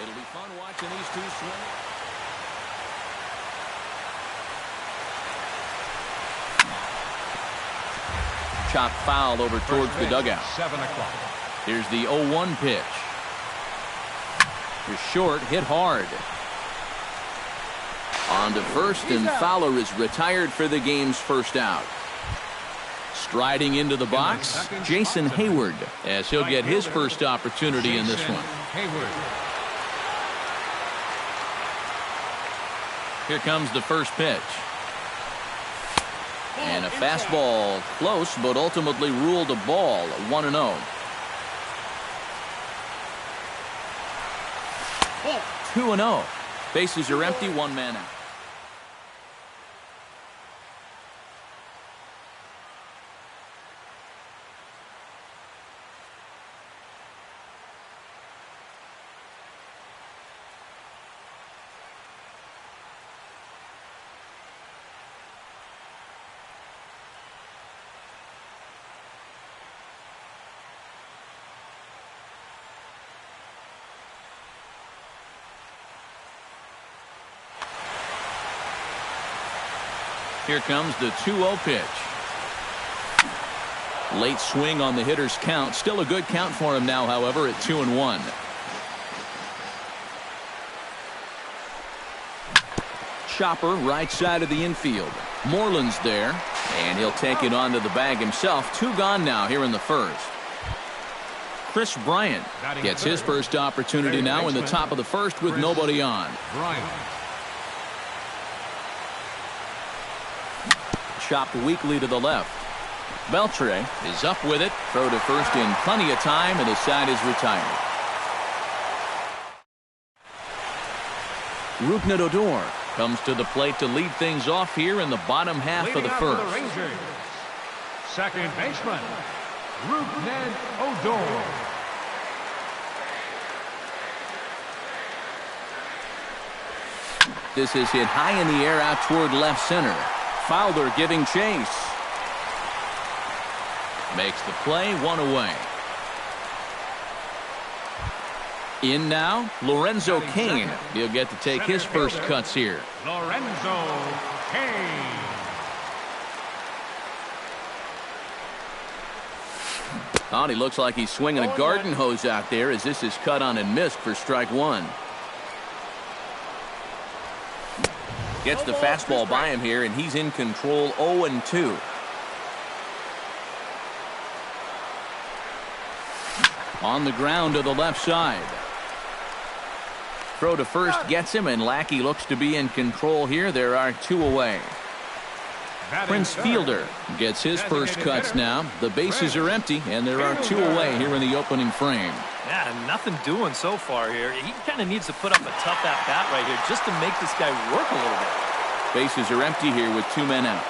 It'll be fun watching these two swing. Chopped foul over towards the dugout. 7 o'clock. Here's the 0-1 pitch. You're short, hit hard. On to first, and Fowler is retired for the game's first out. Striding into the box, Jason Hayward, as he'll get his first opportunity in this one. Here comes the first pitch. And a fastball close, but ultimately ruled a ball, 1-0. 2-0. Bases are empty, one man out. Here comes the 2-0 pitch. Late swing on the hitter's count. Still a good count for him now, however, at 2-1. Chopper right side of the infield. Moreland's there, and he'll take it onto the bag himself. 2 gone now here in the first. Chris Bryant gets his first opportunity now in the top of the first with nobody on. Chopped weakly to the left. Beltre is up with it. Throw to first in plenty of time, and the side is retired. Rougned Odor comes to the plate to lead things off here in the bottom half of the first. Second baseman, Rougned Odor. This is hit high in the air out toward left center. Fowler giving chase. Makes the play, 1 away. In now, Lorenzo Cain. He'll get to take his first cuts here. Lorenzo Cain. Oh, he looks like he's swinging a garden hose out there as this is cut on and missed for strike 1. Gets the fastball by him here, and he's in control, 0-2. On the ground to the left side. Throw to first gets him, and Lackey looks to be in control here. There are 2 away. Prince Fielder gets his first cuts now. The bases are empty, and there are 2 away here in the opening frame. Yeah, nothing doing so far here. He kind of needs to put up a tough at-bat right here just to make this guy work a little bit. Bases are empty here with 2 men out.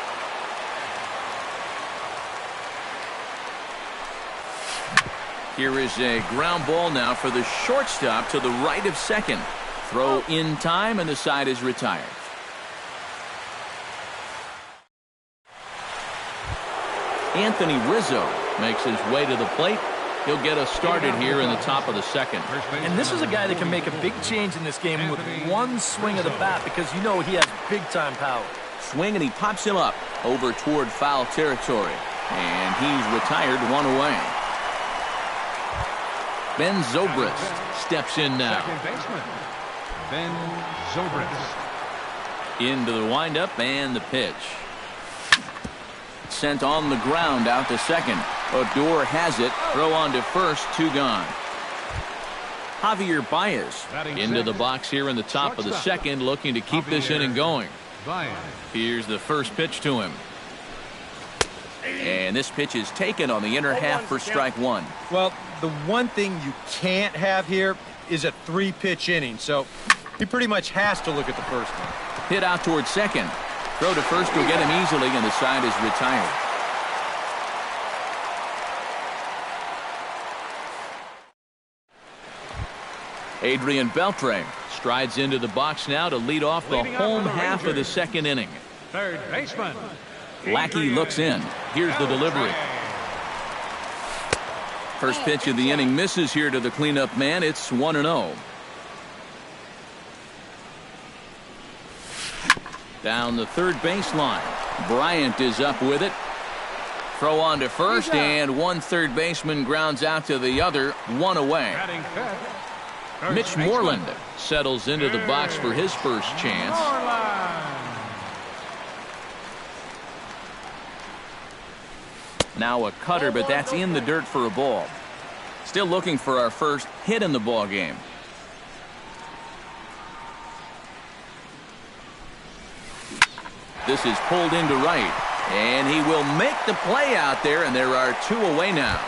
Here is a ground ball now for the shortstop to the right of second. Throw in time, and the side is retired. Anthony Rizzo makes his way to the plate. He'll get us started here in the top of the second. And this is a guy that can make a big change in this game with one swing of the bat, because you know he has big-time power. Swing, and he pops him up over toward foul territory. And he's retired, 1 away. Ben Zobrist steps in now. Second baseman, Ben Zobrist. Into the windup and the pitch. Sent on the ground out to second. Odor has it. Throw on to first. 2 gone. Javier Baez into the box here in the top of the second, looking to keep this inning going. Here's the first pitch to him. And this pitch is taken on the inner half for strike 1. Well, the one thing you can't have here is a 3-pitch inning, so he pretty much has to look at the first one. Hit out towards second. Throw to first will get him easily, and the side is retired. Adrian Beltre strides into the box now to lead off the home half of the second inning. Third baseman. Lackey looks in. Here's the delivery. First pitch of the inning misses here to the cleanup man. It's 1-0. Down the third baseline. Bryant is up with it. Throw on to first, and one third baseman grounds out to the other, one away. Mitch Moreland settles into the box for his first chance. Now a cutter, but that's in the dirt for a ball. Still looking for our first hit in the ball game. This is pulled into right, and he will make the play out there, and there are two away now.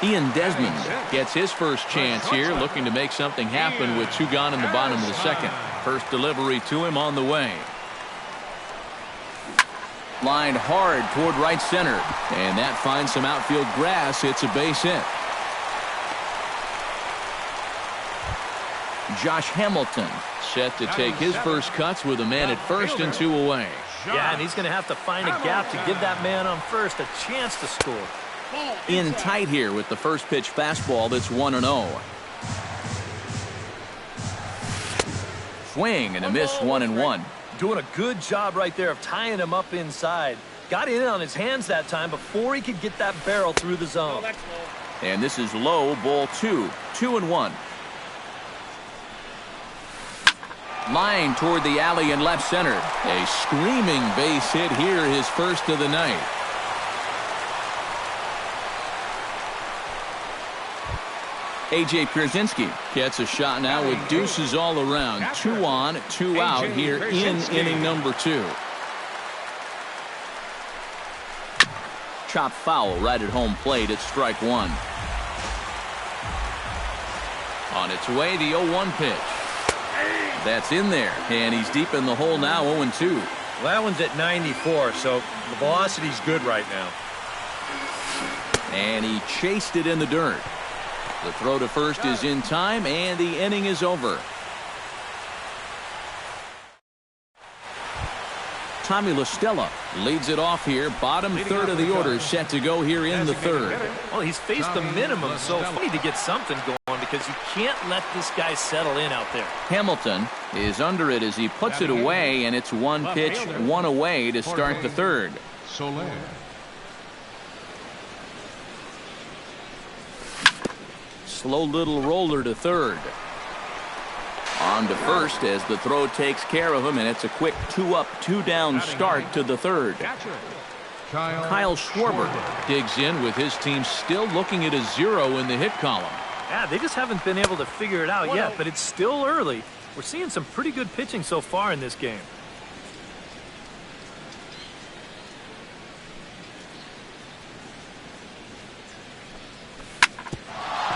Ian Desmond gets his first chance here, looking to make something happen with two gone in the bottom of the second. First delivery to him on the way. Lined hard toward right center, and that finds some outfield grass. It's a base hit. Josh Hamilton set to take his first cuts with a man at first and two away. Yeah, and he's going to have to find a gap to give that man on first a chance to score. In tight here with the first pitch fastball that's 1-0. Swing and a miss, 1-1. Doing a good job right there of tying him up inside. Got in on his hands that time before he could get that barrel through the zone. And this is low, ball 2, 2-1. Line toward the alley in left center. A screaming base hit here, his first of the night. A.J. Pierzynski gets a shot now with deuces all around. 2 on, 2 out here in inning number 2. Chop foul right at home plate at strike 1. On its way, the 0-1 pitch. That's in there, and he's deep in the hole now, 0-2. Well, that one's at 94, so the velocity's good right now. And he chased it in the dirt. The throw to first is in time, and the inning is over. Tommy La Stella leads it off here. Bottom third of the order set to go here in the third. Well, he's faced the minimum, so we need to get something going because you can't let this guy settle in out there. Hamilton is under it as he puts it away, and it's one pitch, one away to start the third. Soler. Slow little roller to third. On to first as the throw takes care of him, and it's a quick 2-up, 2-down start to the third. Kyle Schwarber digs in with his team still looking at a 0 in the hit column. Yeah, they just haven't been able to figure it out yet, but it's still early. We're seeing some pretty good pitching so far in this game.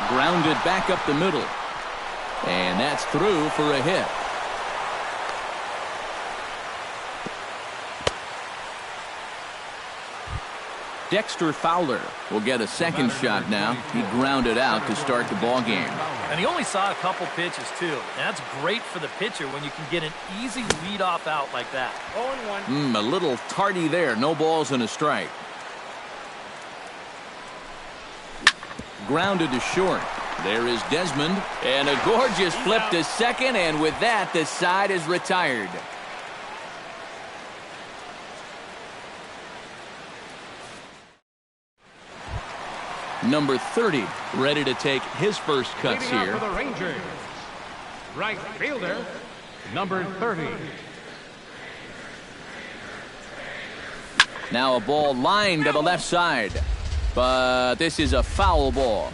Grounded back up the middle. And that's through for a hit. Dexter Fowler will get a second shot now. He grounded out to start the ball game. And he only saw a couple pitches, too. That's great for the pitcher when you can get an easy leadoff out like that. 0-1. A little tardy there. No balls and a strike. Grounded to short. There is Desmond, and a gorgeous flip to second, and with that, the side is retired. Number 30, ready to take his first cuts here. For the Rangers, right fielder, number 30. Now a ball lined to the left side, but this is a foul ball.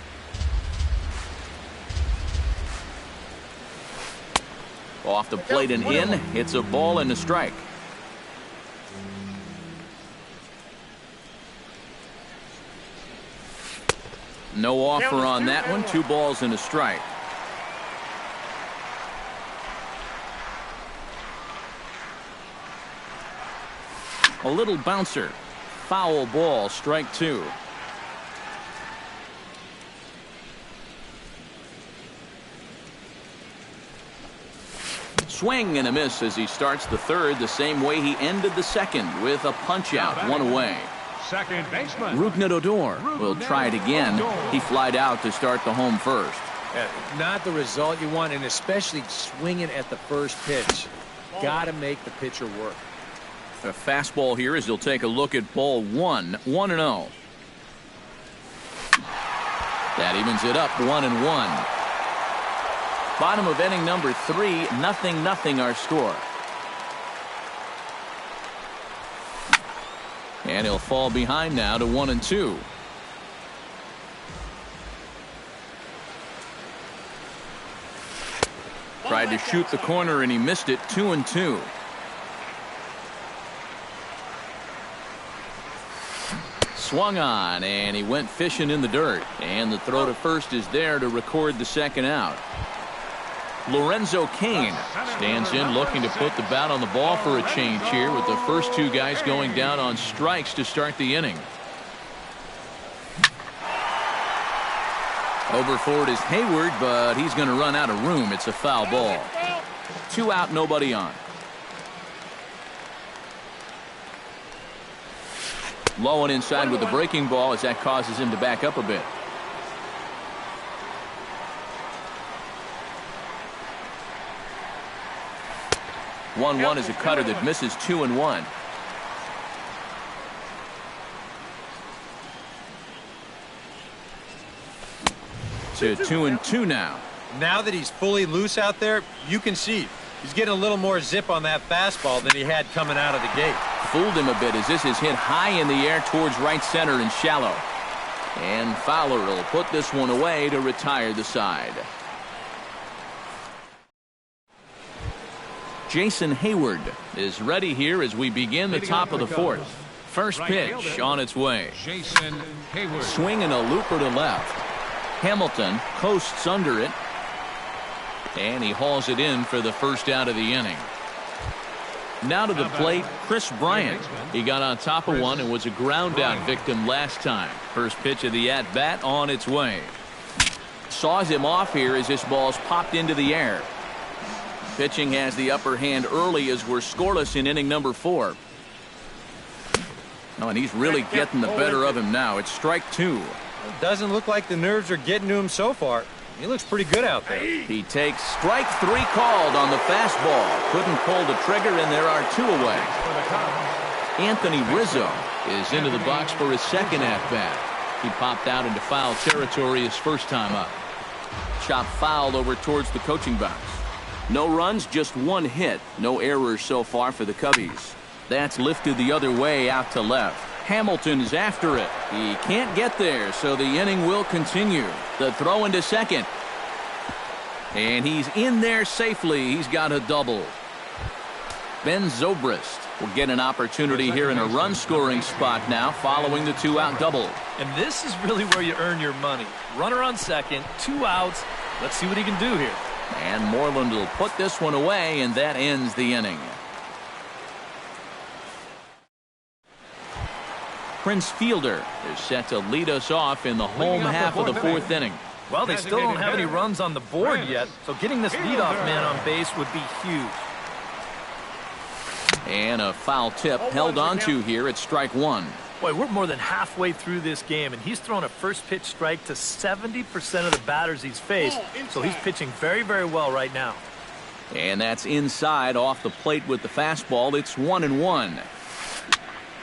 Off the plate and in. It's a ball and a strike. No offer on that one. 2 balls and a strike. A little bouncer. Foul ball. Strike 2. Swing and a miss as he starts the third the same way he ended the second with a punch out, one away. Second baseman. Rougned Odor will try it again. He flied out to start the home first. Not the result you want, and especially swinging at the first pitch. Got to make the pitcher work. A fastball here as he'll take a look at ball one, 1-0. That evens it up, 1-1. Bottom of inning number 3, 0-0 our score. And he'll fall behind now to 1-2. Tried to shoot the corner and he missed it, 2-2. Swung on and he went fishing in the dirt, and the throw to first is there to record the second out. Lorenzo Cain stands in looking to put the bat on the ball for a change here, with the first two guys going down on strikes to start the inning. Over for it is Hayward, but he's going to run out of room. It's a foul ball. 2 out, nobody on. Low and inside with the breaking ball as that causes him to back up a bit. One is a cutter that misses, 2-1. To 2-2 now. Now that he's fully loose out there, you can see he's getting a little more zip on that fastball than he had coming out of the gate. Fooled him a bit as this is hit high in the air towards right center and shallow. And Fowler will put this one away to retire the side. Jason Hayward is ready here as we begin the top of the fourth. First pitch on its way. Jason Hayward. Swing and a looper to left. Hamilton coasts under it, and he hauls it in for the first out of the inning. Now to the plate, Chris Bryant. He got on top of one and was a ground out victim last time. First pitch of the at-bat on its way. Saws him off here as this ball's popped into the air. Pitching has the upper hand early as we're scoreless in inning number 4. Oh, and he's really getting the better of him now. It's strike 2. Doesn't look like the nerves are getting to him so far. He looks pretty good out there. He takes strike 3 called on the fastball. Couldn't pull the trigger, and there are 2 away. Anthony Rizzo is into the box for his second at-bat. He popped out into foul territory his first time up. Chop fouled over towards the coaching box. No runs, just 1 hit. No errors so far for the Cubbies. That's lifted the other way out to left. Hamilton's after it. He can't get there, so the inning will continue. The throw into second. And he's in there safely. He's got a double. Ben Zobrist will get an opportunity here in a run-scoring spot now following the 2-out double. And this is really where you earn your money. Runner on second, 2 outs. Let's see what he can do here. And Moreland will put this one away, and that ends the inning. Prince Fielder is set to lead us off in the home half of the 4th inning. Well, they still don't have any runs on the board yet, so getting this leadoff man on base would be huge. And a foul tip held onto here at strike 1. Boy, we're more than halfway through this game, and he's thrown a first pitch strike to 70% of the batters he's faced, so he's pitching very, very well right now. And that's inside off the plate with the fastball. It's 1-1.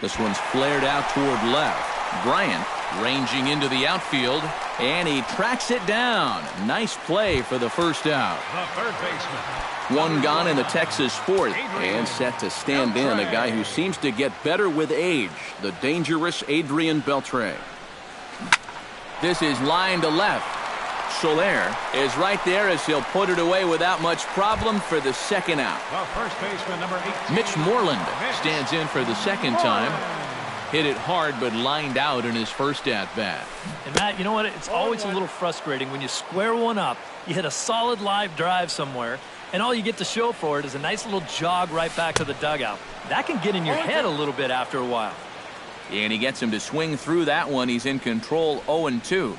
This one's flared out toward left. Bryant ranging into the outfield, and he tracks it down. Nice play for the first out. The third baseman. 1 gone in the Texas 4th, and set to stand in a guy who seems to get better with age, the dangerous Adrian Beltre. This is line to left. Soler is right there as he'll put it away without much problem for the second out. The first baseman, number 18. Mitch Moreland stands in for the second time. Hit it hard, but lined out in his first at-bat. And Matt, you know what? It's always a little frustrating when you square one up, you hit a solid live drive somewhere, and all you get to show for it is a nice little jog right back to the dugout. That can get in your head a little bit after a while. And he gets him to swing through that one. He's in control, 0-2.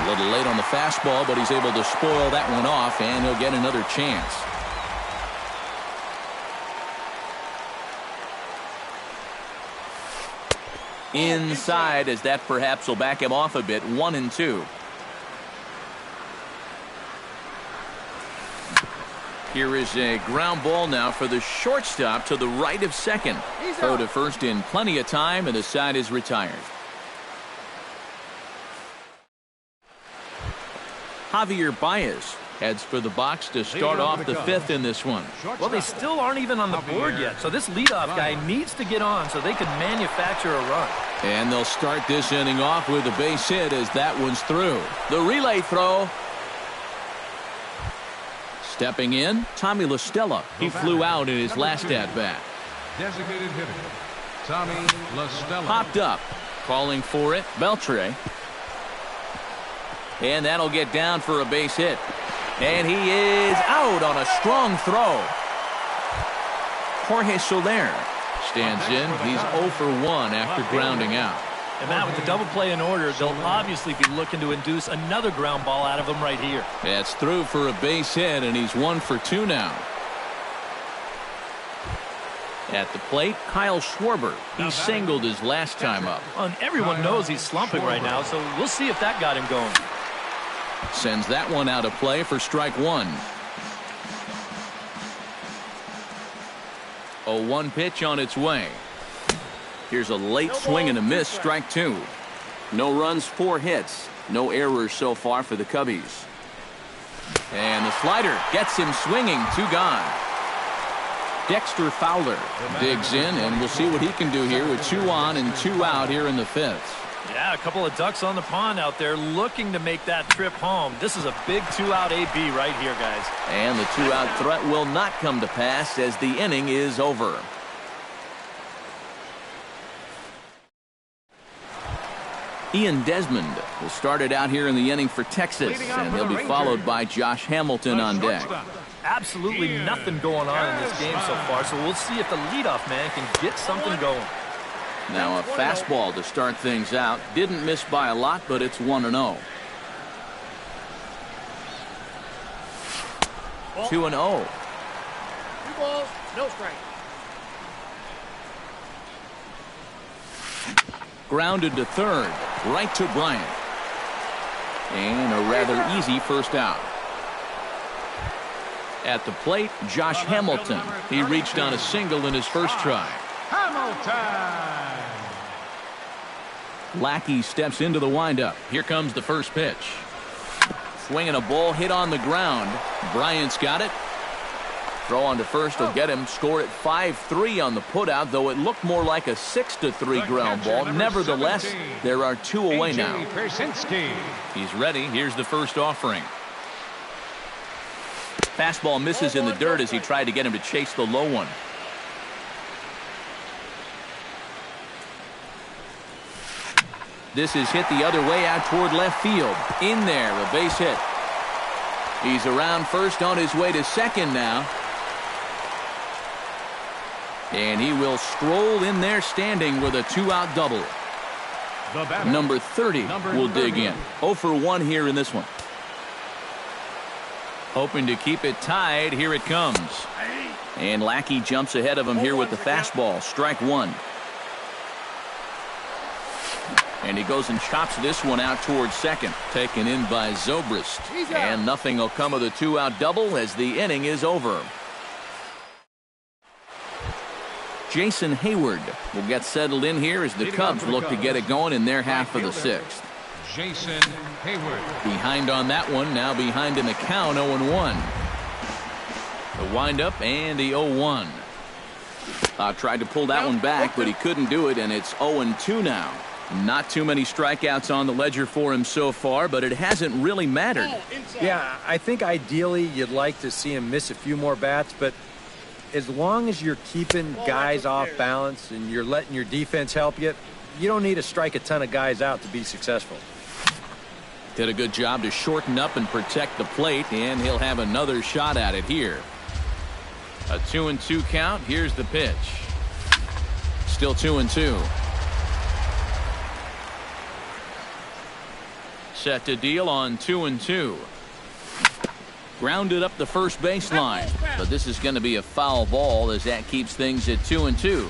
A little late on the fastball, but he's able to spoil that one off, and he'll get another chance. Inside, as that perhaps will back him off a bit. 1-2. Here is a ground ball now for the shortstop to the right of second. Throw to first in plenty of time, and the side is retired. Javier Baez heads for the box to start off the fifth in this one. Well, they still aren't even on the board yet, so this leadoff guy needs to get on so they can manufacture a run. And they'll start this inning off with a base hit as that one's through. The relay throw. Stepping in, Tommy La Stella. He flew out in his last at-bat. Designated hitter, Tommy La Stella. Popped up. Calling for it, Beltre. And that'll get down for a base hit. And he is out on a strong throw. Jorge Soler stands in. He's 0 for 1 after grounding out. And Matt, with the double play in order, they'll obviously be looking to induce another ground ball out of him right here. That's through for a base hit, and he's 1 for 2 now. At the plate, Kyle Schwarber. He singled his last time up. And everyone knows he's slumping right now, so we'll see if that got him going. Sends that one out of play for strike one. 0-1 pitch on its way. Here's a late swing and a miss, strike two. No runs, 4 hits. No errors so far for the Cubbies. And the slider gets him swinging, 2 gone. Dexter Fowler digs in, and we'll see what he can do here with 2 on and 2 out here in the 5th. Yeah, a couple of ducks on the pond out there looking to make that trip home. This is a big 2-out AB right here, guys. And the 2-out threat will not come to pass as the inning is over. Ian Desmond will start it out here in the inning for Texas, and he'll be followed by Josh Hamilton on deck. Absolutely nothing going on in this game so far, so we'll see if the leadoff man can get something going. Now a fastball to start things out. Didn't miss by a lot, but it's 1-0. 2-0. 2 balls, no strike. Grounded to third, right to Bryant. And a rather easy first out. At the plate, Josh Hamilton. He reached on a single in his first try. Hamilton. Lackey steps into the windup. Here comes the first pitch. Swinging a ball hit on the ground. Bryant's got it. Throw on to first will get him. Score at 5-3 on the putout, though it looked more like a 6-3 ground ball. Nevertheless, there are 2 away now. He's ready. Here's the first offering. Fastball misses in the dirt as he tried to get him to chase the low one. This is hit the other way out toward left field. In there, a base hit. He's around first on his way to second now. And he will stroll in there standing with a 2-out double. Number 30 will dig in. 0 for 1 here in this one. Hoping to keep it tied. Here it comes. And Lackey jumps ahead of him here with the fastball. Strike one. And he goes and chops this one out towards second. Taken in by Zobrist. And nothing will come of the 2-out double as the inning is over. Jason Hayward will get settled in here as the Cubs look to get it going in their half of the 6th. Jason Hayward. Behind on that one, now behind in the count, 0-1. The windup and the 0-1. Tried to pull that one back, but he couldn't do it, and it's 0-2 now. Not too many strikeouts on the ledger for him so far, but it hasn't really mattered. Yeah, I think ideally you'd like to see him miss a few more bats, but as long as you're keeping guys off balance and you're letting your defense help you, you don't need to strike a ton of guys out to be successful. Did a good job to shorten up and protect the plate, and he'll have another shot at it here. A 2-2 count. Here's the pitch. Still 2-2. Set to deal on 2-2. Grounded up the first baseline, but this is going to be a foul ball as that keeps things at 2-2.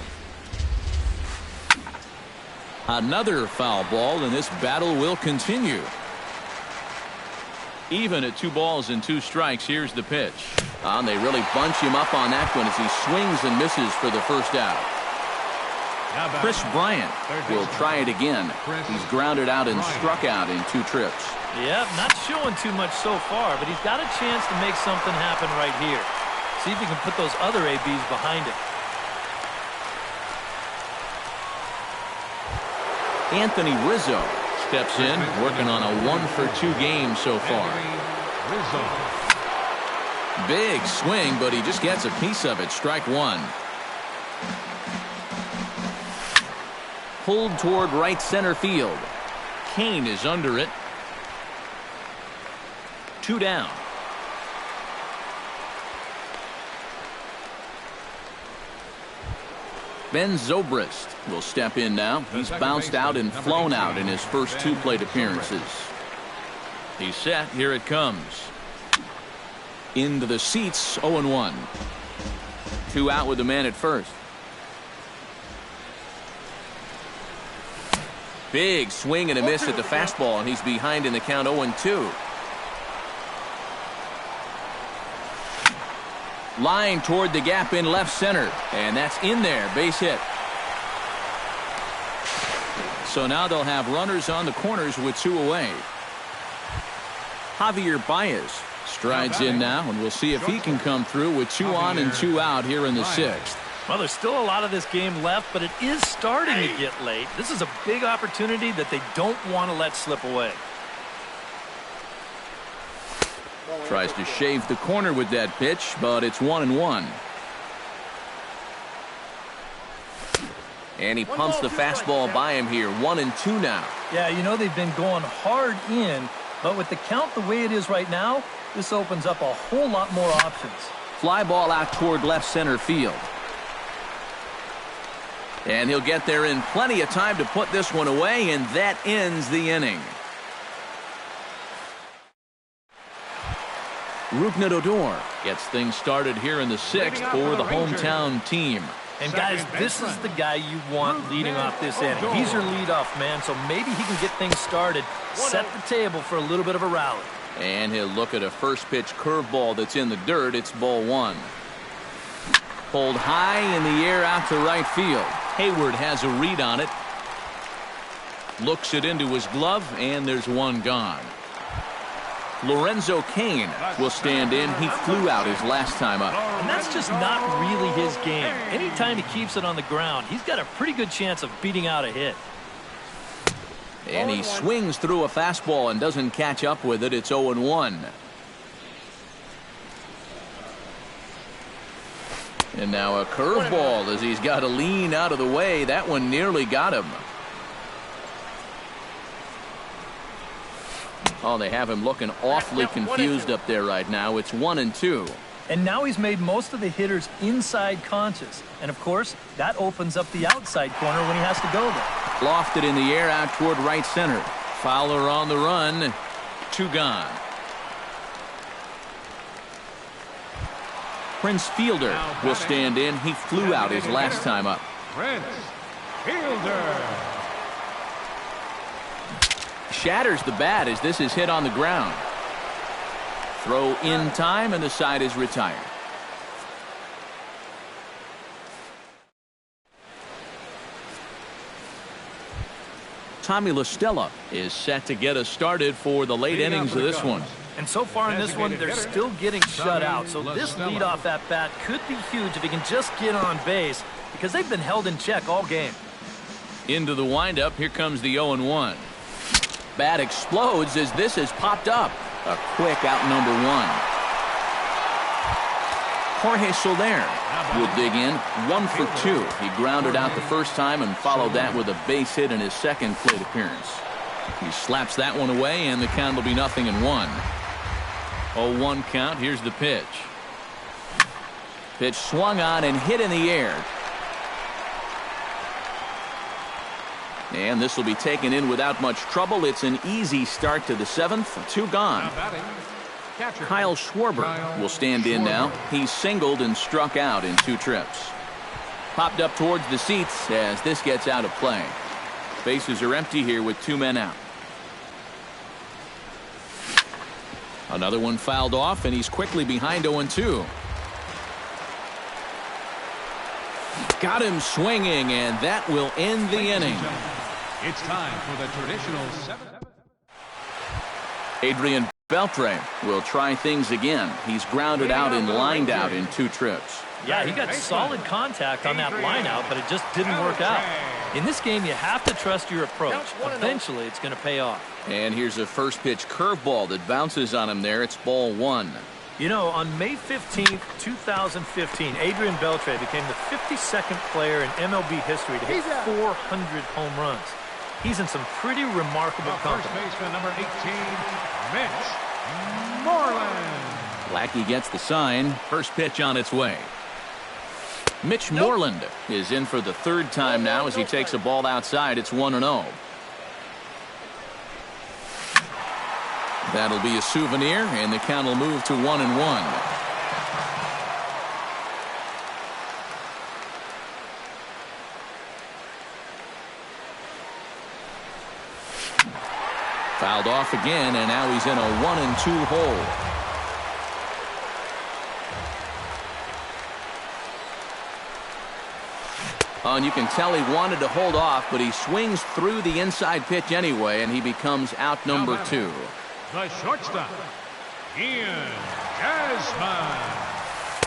Another foul ball, and this battle will continue. Even at 2 balls and 2 strikes. Here's the pitch. And they really bunch him up on that one as he swings and misses for the first out. Chris Bryant will try it again. He's grounded out and struck out in 2 trips. Yep, not showing too much so far, but he's got a chance to make something happen right here. See if he can put those other ABs behind him. Anthony Rizzo steps in, working on a 1-for-2 game so far. Big swing, but he just gets a piece of it. Strike 1. Pulled toward right center field. Kane is under it. 2 down. Ben Zobrist will step in now. He's bounced out and flown out in his first 2 plate appearances. He's set. Here it comes. Into the seats. 0-1. 2 out with the man at first. Big swing and a miss at the fastball, and he's behind in the count. 0-2. Line toward the gap in left center, and that's in there. Base hit. So now they'll have runners on the corners with 2 away. Javier Baez strides in now, and we'll see if he can come through with 2 on and 2 out here in the 6th. Well, there's still a lot of this game left, but it is starting to get late. This is a big opportunity that they don't want to let slip away. Tries to shave the corner with that pitch, but it's 1-1. And he pumps the fastball by him here. 1-2 now. Yeah, you know they've been going hard in, but with the count the way it is right now, this opens up a whole lot more options. Fly ball out toward left center field. And he'll get there in plenty of time to put this one away, and that ends the inning. Rougned Odor gets things started here in the 6th for the hometown team. And guys, this is the guy you want leading off this inning. He's your leadoff man, so maybe he can get things started, set the table for a little bit of a rally. And he'll look at a first pitch curveball that's in the dirt. It's ball 1. Pulled high in the air out to right field. Hayward has a read on it. Looks it into his glove, and there's 1 gone. Lorenzo Cain will stand in. He flew out his last time up. And that's just not really his game. Anytime he keeps it on the ground, he's got a pretty good chance of beating out a hit. And he swings through a fastball and doesn't catch up with it. It's 0-1. And now a curveball as he's got to lean out of the way. That one nearly got him. Oh, they have him looking awfully confused up there right now. It's 1-2. And now he's made most of the hitters inside conscious. And, of course, that opens up the outside corner when he has to go there. Lofted in the air out toward right center. Fowler on the run. 2 gone. Prince Fielder will stand in. He flew out his last time up. Prince Fielder. Shatters the bat as this is hit on the ground. Throw in time, and the side is retired. Tommy La Stella is set to get us started for the late innings of this one. And so far in this one, they're still getting shut out. So this leadoff at bat could be huge if he can just get on base, because they've been held in check all game. Into the windup, here comes the 0-1. Bat explodes as this has popped up. A quick out number 1. Jorge Soler will dig in. 1 for 2. He grounded out the first time and followed that with a base hit in his second plate appearance. He slaps that one away, and the count will be 0-1. 0-1 count. Here's the pitch. Pitch swung on and hit in the air. And this will be taken in without much trouble. It's an easy start to the 7th. 2 gone. Kyle Schwarber will stand in now. He's singled and struck out in 2 trips. Popped up towards the seats as this gets out of play. Bases are empty here with 2 men out. Another one fouled off, and he's quickly behind 0-2. Got him swinging, and that will end the inning. It's time for the traditional 7th. Adrian Beltre will try things again. He's grounded out and lined out in 2 trips. Yeah, he got solid contact on that line out, but it just didn't work out. In this game, you have to trust your approach. Eventually, it's going to pay off. And here's a first pitch curveball that bounces on him there. It's ball 1. You know, on May 15th, 2015, Adrian Beltre became the 52nd player in MLB history to hit 400 home runs. He's in some pretty remarkable company. First baseman number 18, Mitch Moreland. Lackey gets the sign. First pitch on its way. Mitch Moreland is in for the 3rd time now as he takes a ball outside. It's 1-0. That'll be a souvenir, and the count will move to 1-1. Fouled off again, and now he's in a 1-2 hole. Oh, and you can tell he wanted to hold off, but he swings through the inside pitch anyway, and he becomes out number 2. The shortstop, Ian Desmond.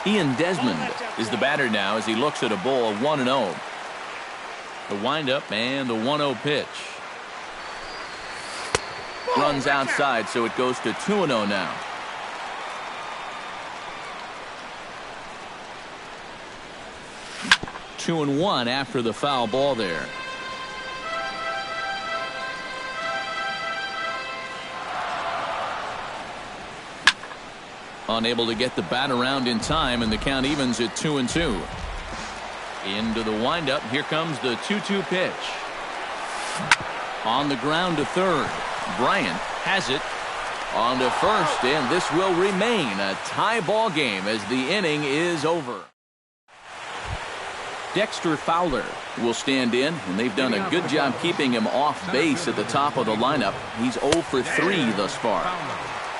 Ian Desmond is the batter now as he looks at a ball of 1-0. The windup and the 1-0 pitch. Runs outside, so it goes to 2-0 now. Two and 1 after the foul ball there. Unable to get the bat around in time, and the count evens at 2-2. Into the windup. Here comes the 2-2 pitch. On the ground to third. Bryant has it on to first, and this will remain a tie ball game as the inning is over. Dexter Fowler will stand in, and they've done a good job keeping him off base at the top of the lineup. He's 0 for 3 thus far.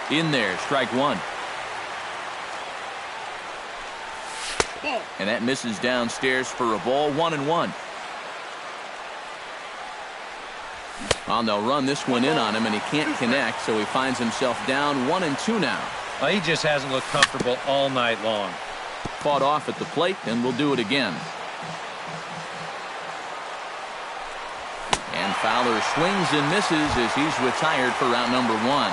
In there, strike 1. And that misses downstairs for a ball. 1-1. And they'll run this one in on him, and he can't connect, so he finds himself down 1-2 now. Well, he just hasn't looked comfortable all night long. Fought off at the plate, and will do it again. And Fowler swings and misses as he's retired for round number 1.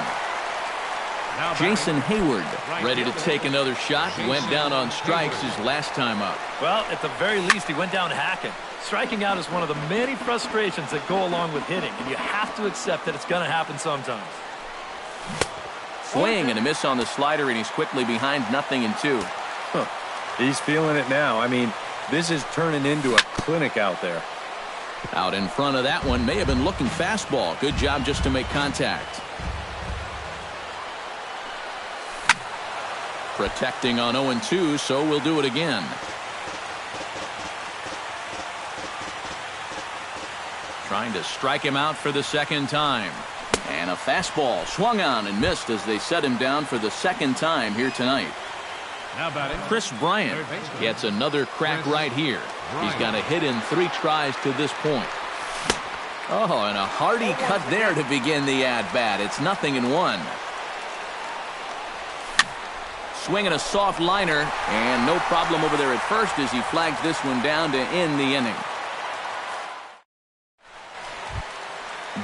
Jason Hayward ready to take another shot. Went down on strikes his last time up. Well, at the very least, he went down hacking. Striking out is one of the many frustrations that go along with hitting, and you have to accept that it's going to happen sometimes. Swing and a miss on the slider, and he's quickly behind 0-2. He's feeling it now. I mean, this is turning into a clinic out there. Out in front of that one, may have been looking fastball. Good job just to make contact. Protecting on 0-2, so we'll do it again. Trying to strike him out for the 2nd time. And a fastball swung on and missed as they set him down for the 2nd time here tonight. Chris Bryant gets another crack right here. He's got a hit in 3 tries to this point. Oh, and a hearty cut there to begin the at-bat. It's 0-1. Swinging a soft liner, and no problem over there at first as he flags this one down to end the inning.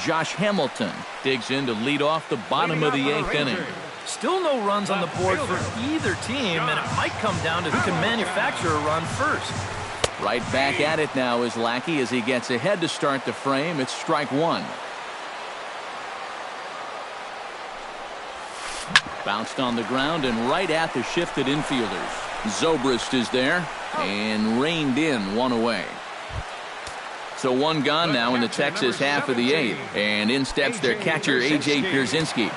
Josh Hamilton digs in to lead off the bottom of the 8th inning. Still no runs on the board for either team, and it might come down to who can manufacture a run first. Right back at it now is Lackey as he gets ahead to start the frame. It's strike 1. Bounced on the ground and right at the shifted infielders. Zobrist is there and reined in 1 away. So one gone now in the Texas half of the 8th. And in steps their catcher, A.J. Pierzynski.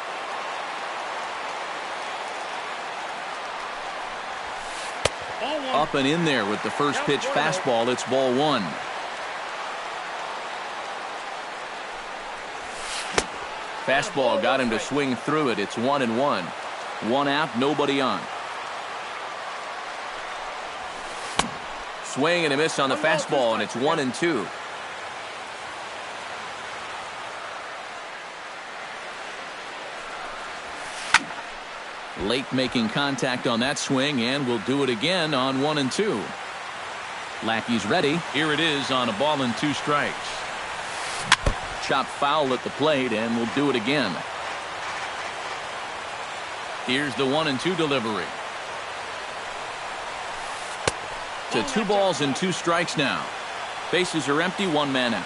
Up and in there with the first pitch fastball. It's ball 1. Fastball got him to swing through it. It's 1-1. 1 out, nobody on. Swing and a miss on the fastball, and it's 1-2. Late making contact on that swing, and will do it again on 1-2. Lackey's ready. Here it is on a ball and 2 strikes. Chopped foul at the plate, and will do it again. Here's the 1-2 delivery. To 2 balls and 2 strikes now. Bases are empty, 1 man out.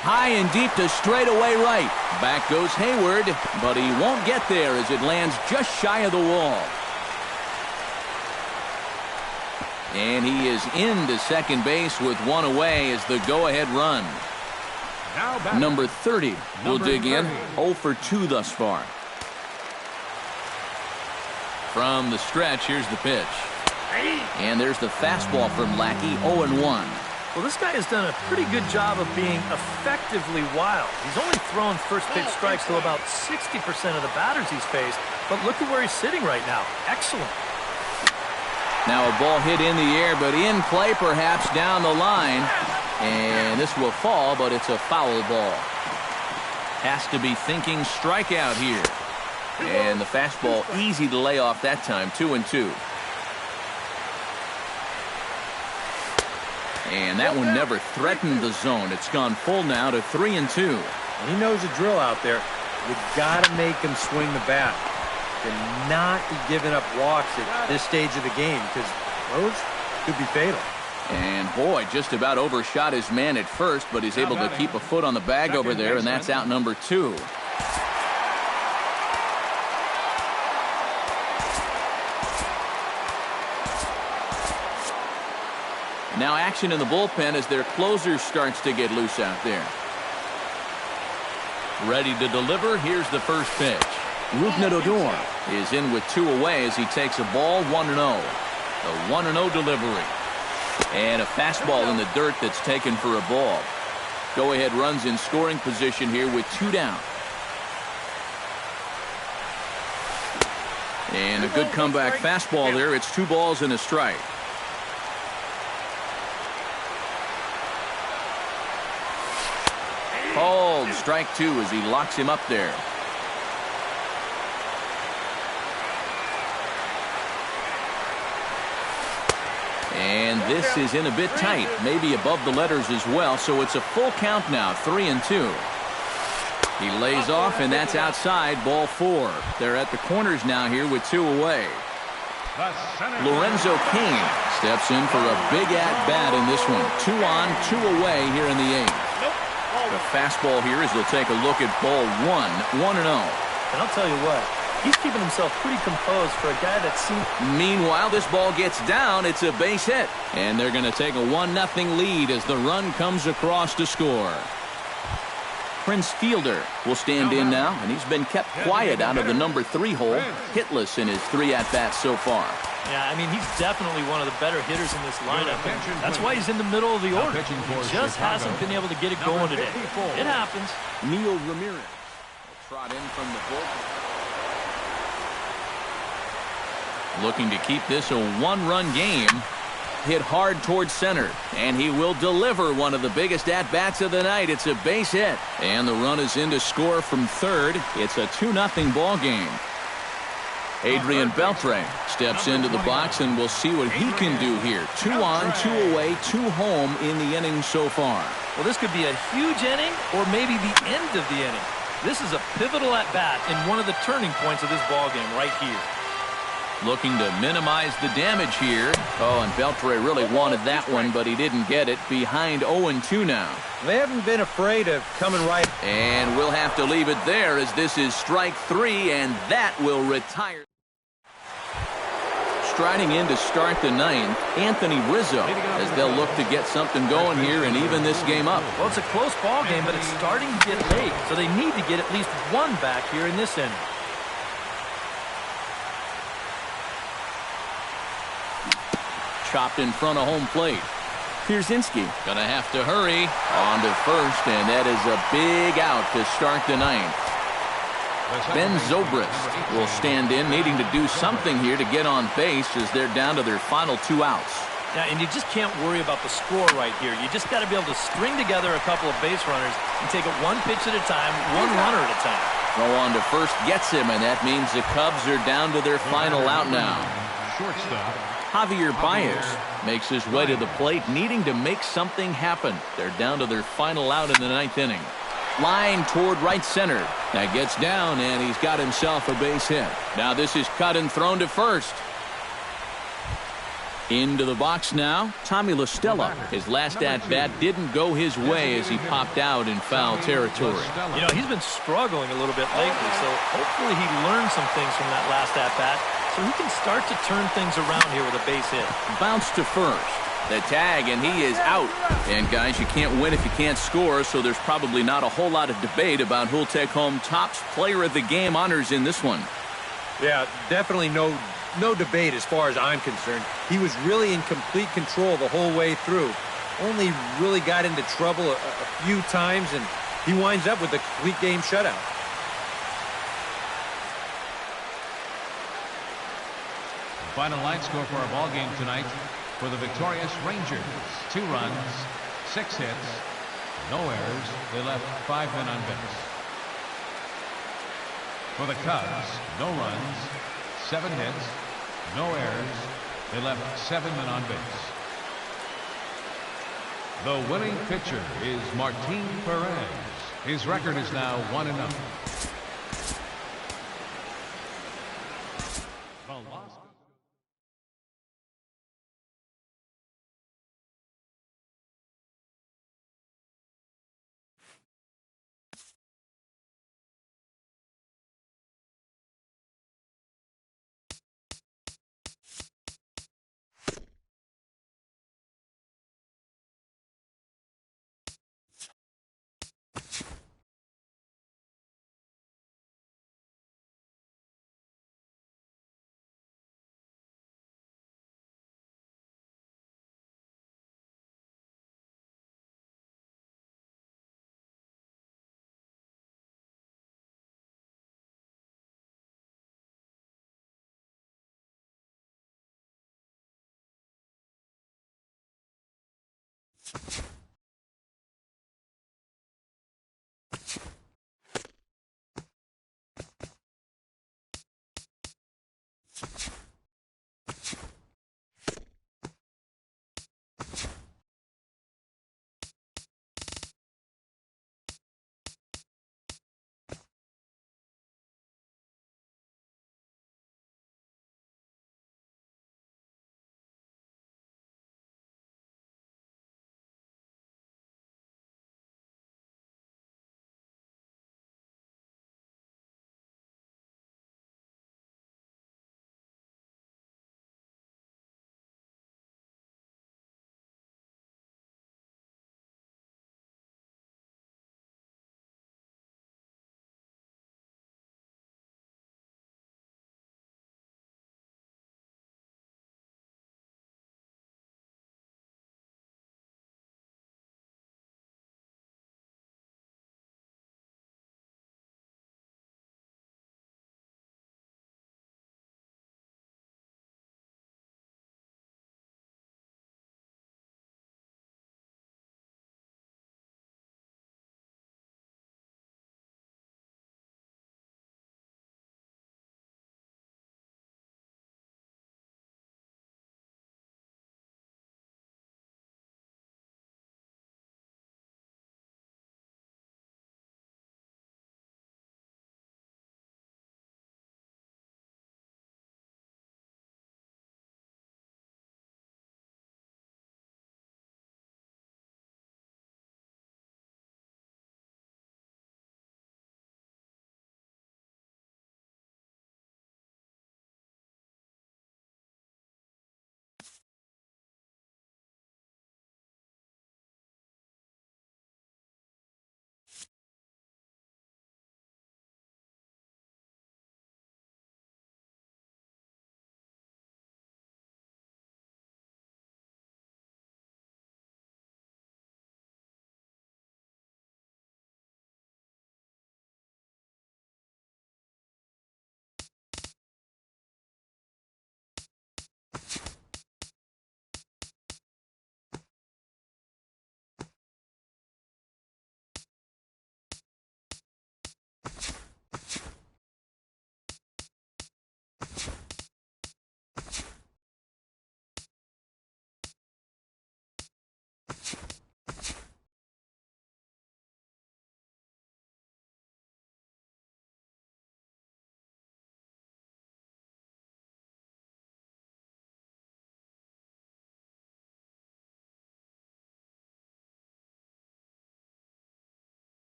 High and deep to straightaway right. Back goes Hayward, but he won't get there as it lands just shy of the wall. And he is into second base with 1 away as the go-ahead run. Number 30 will dig in. 0 for 2 thus far. From the stretch, here's the pitch. And there's the fastball from Lackey, 0-1. Well, this guy has done a pretty good job of being effectively wild. He's only thrown first pitch strikes to about 60% of the batters he's faced. But look at where he's sitting right now. Excellent. Now a ball hit in the air, but in play perhaps down the line. And this will fall, but it's a foul ball. Has to be thinking strikeout here. And the fastball easy to lay off that time, 2-2. And that one never threatened the zone. It's gone full now to 3-2. He knows the drill out there. You've got to make him swing the bat. Cannot be giving up walks at this stage of the game because those could be fatal. And boy, just about overshot his man at first, but he's able to keep a foot on the bag over there, and that's out number 2. Now action in the bullpen as their closer starts to get loose out there. Ready to deliver. Here's the first pitch. Rougned Odor is in with 2 away as he takes a ball, 1-0. The 1-0 delivery. And a fastball in the dirt that's taken for a ball. Go-ahead runs in scoring position here with 2 down. And a good comeback fastball there. It's 2 balls and a strike. Called strike 2 as he locks him up there. And this is in a bit tight, maybe above the letters as well, so it's a full count now, 3-2. He lays off, and that's outside, ball 4. They're at the corners now here with 2 away. Lorenzo King steps in for a big at-bat in this one. 2 on, 2 away here in the 8th. The fastball here as they'll take a look at ball 1, 1-0. And I'll tell you what, he's keeping himself pretty composed for a guy that seems... Meanwhile, this ball gets down. It's a base hit. And they're going to take a 1-0 lead as the run comes across to score. Prince Fielder will stand in now, and he's been kept quiet out of the number 3 hole, hitless in his 3 at-bats so far. Yeah, I mean, he's definitely one of the better hitters in this lineup. That's why he's in the middle of the order. He just hasn't been able to get it going today. It happens. Neil Ramirez trot in from the bullpen. Looking to keep this a 1-run game. Hit hard towards center, and he will deliver one of the biggest at-bats of the night. It's a base hit, and the run is in to score from third. It's a 2-0 ball game. Adrian Beltre steps into the box, and we'll see what he can do here. 2 on, 2 away, 2 home in the inning so far. Well, this could be a huge inning or maybe the end of the inning. This is a pivotal at-bat and one of the turning points of this ball game right here. Looking to minimize the damage here. Oh, and Beltre really wanted that one, but he didn't get it. Behind 0-2 now. They haven't been afraid of coming right. And we'll have to leave it there as this is strike 3, and that will retire. striding in to start the ninth, Anthony Rizzo, as they'll look to get something going here and even this game up. Well, it's a close ball game, but it's starting to get late, so they need to get at least one back here in this inning. Chopped in front of home plate. Pierzynski gonna have to hurry on to first, and that is a big out to start the ninth. Ben Zobrist will stand in, needing to do something here to get on base as they're down to their final 2 outs. Yeah, and you just can't worry about the score right here. You just got to be able to string together a couple of base runners and take it one pitch at a time, one runner at a time. Throw on to first gets him, and that means the Cubs are down to their final out now. Shortstop. Javier Baez makes his way to the plate, needing to make something happen. They're down to their final out in the 9th inning. Line toward right center. That gets down, and he's got himself a base hit. Now this is cut and thrown to first. Into the box now, Tommy La Stella. His last at-bat didn't go his way as he popped out in foul territory. You know, he's been struggling a little bit lately, so hopefully he learned some things from that last at-bat so he can start to turn things around here with a base hit. Bounce to first. The tag, and he is out. And guys, you can't win if you can't score, so there's probably not a whole lot of debate about who'll take home Topps Player of the Game honors in this one. Yeah, definitely no debate as far as I'm concerned. He was really in complete control the whole way through. Only really got into trouble a few times, and he winds up with a complete game shutout. Final line score for our ball game tonight. For the victorious Rangers, 2 runs, 6 hits, no errors. They left 5 men on base. For the Cubs, no runs, 7 hits, no errors. They left 7 men on base. The winning pitcher is Martin Perez. His record is now 1-0.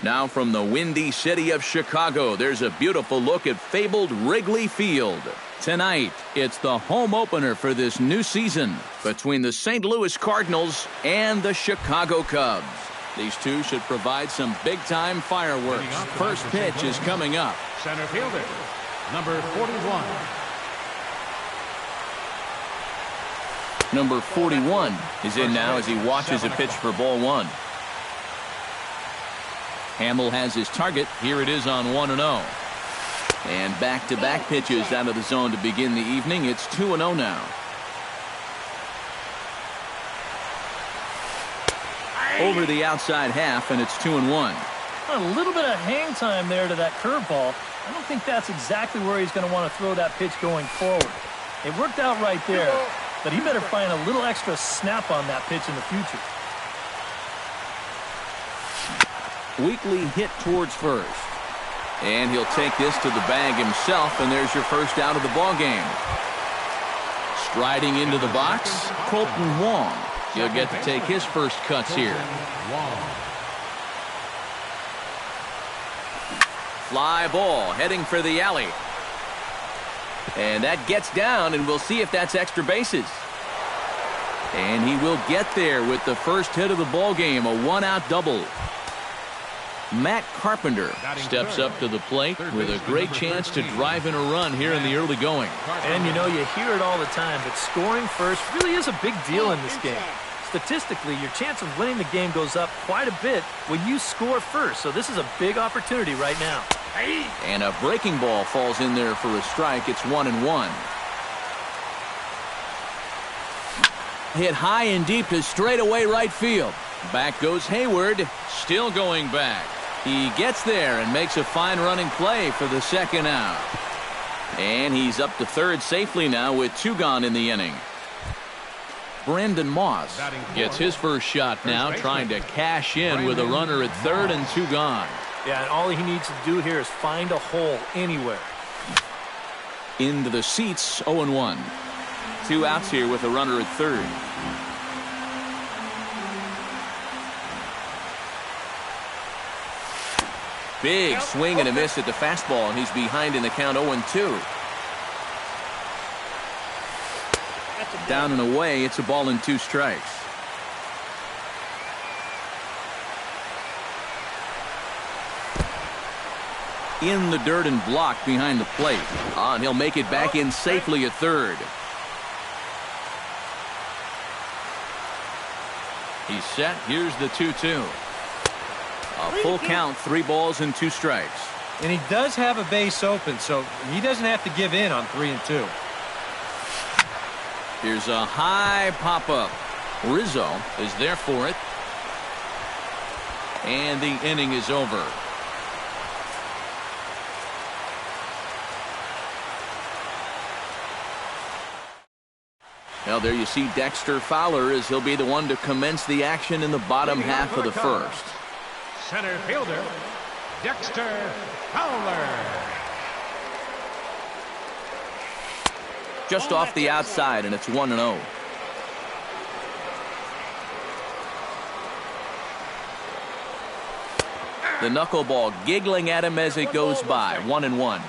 Now from the windy city of Chicago, there's a beautiful look at fabled Wrigley Field. Tonight, it's the home opener for this new season between the St. Louis Cardinals and the Chicago Cubs. These two should provide some big-time fireworks. First pitch is coming up. Center fielder, number 41. Number 41 is in now as he watches a pitch for ball one. Hamill has his target. Here it is on 1-0. And back-to-back pitches out of the zone to begin the evening. It's 2-0 now. Over the outside half, and it's 2-1. A little bit of hang time there to that curveball. I don't think that's exactly where he's going to want to throw that pitch going forward. It worked out right there, but he better find a little extra snap on that pitch in the future. Weekly hit towards first. And he'll take this to the bag himself, and there's your first out of the ball game. Striding into the box, Colton Wong. He'll get to take his first cuts here. Fly ball heading for the alley. And that gets down, and we'll see if that's extra bases. And he will get there with the first hit of the ball game, a one-out double. Matt Carpenter steps up to the plate with a great chance to drive in a run here in the early going. And you know, you hear it all the time, but scoring first really is a big deal in this game. Statistically, your chance of winning the game goes up quite a bit when you score first. So this is a big opportunity right now. And a breaking ball falls in there for a strike. It's 1-1. Hit high and deep to straightaway right field. Back goes Hayward, still going back. He gets there and makes a fine running play for the second out. And he's up to third safely now with two gone in the inning. Brandon Moss gets his first shot now, trying to cash in with a runner at third and two gone. Yeah, and all he needs to do here is find a hole anywhere. Into the seats, 0-1. Two outs here with a runner at third. Big swing and a miss at the fastball, and he's behind in the count 0-2. Down and away, it's a ball and two strikes. In the dirt and blocked behind the plate. And he'll make it back in safely at third. He's set. Here's the 2-2. A full count, 3 balls and 2 strikes. And he does have a base open, so he doesn't have to give in on 3-2. Here's a high pop-up. Rizzo is there for it. And the inning is over. Well, there you see Dexter Fowler as he'll be the one to commence the action in the bottom half of the first. Center fielder, Dexter Fowler. Just off the outside, and it's 1-0. The knuckleball giggling at him as it goes by. 1-1.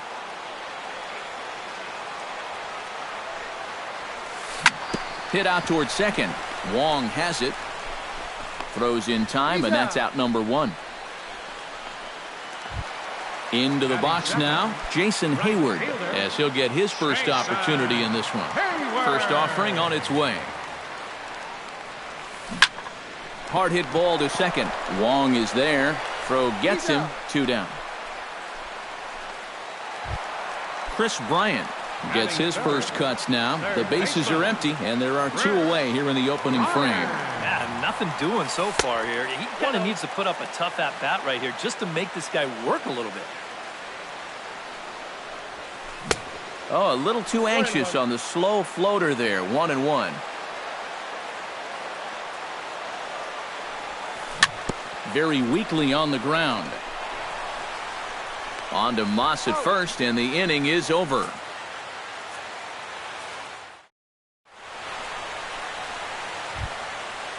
Hit out towards second. Wong has it. Throws in time, and that's out number 1. Into the box now, Jason Hayward, as he'll get his first opportunity in this one. First offering on its way. Hard hit ball to second. Wong is there. Throw gets him. 2 down. Chris Bryant gets his first cuts now. The bases are empty, and there are 2 away here in the opening frame. Yeah, nothing doing so far here. He kind of needs to put up a tough at-bat right here just to make this guy work a little bit. Oh, a little too anxious on the slow floater there. 1-1. Very weakly on the ground. On to Moss at first, and the inning is over.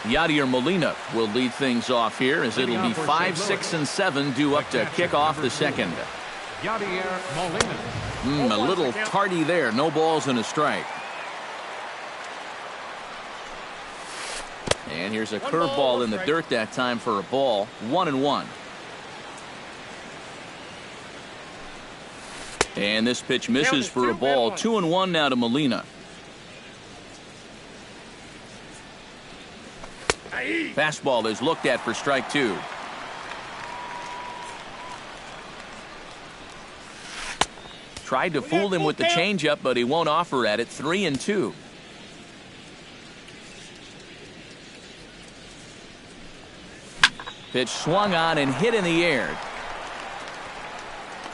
Yadier Molina will lead things off here as it'll be 5, 6, and 7 due up to kick off the second. Yadier Molina. A little tardy there. No balls and a strike. And here's a curveball in the dirt that time for a ball. 1-1. And this pitch misses for a ball. 2-1 now to Molina. Fastball is looked at for strike 2. Tried to fool him with the changeup, but he won't offer at it. 3-2. Pitch swung on and hit in the air.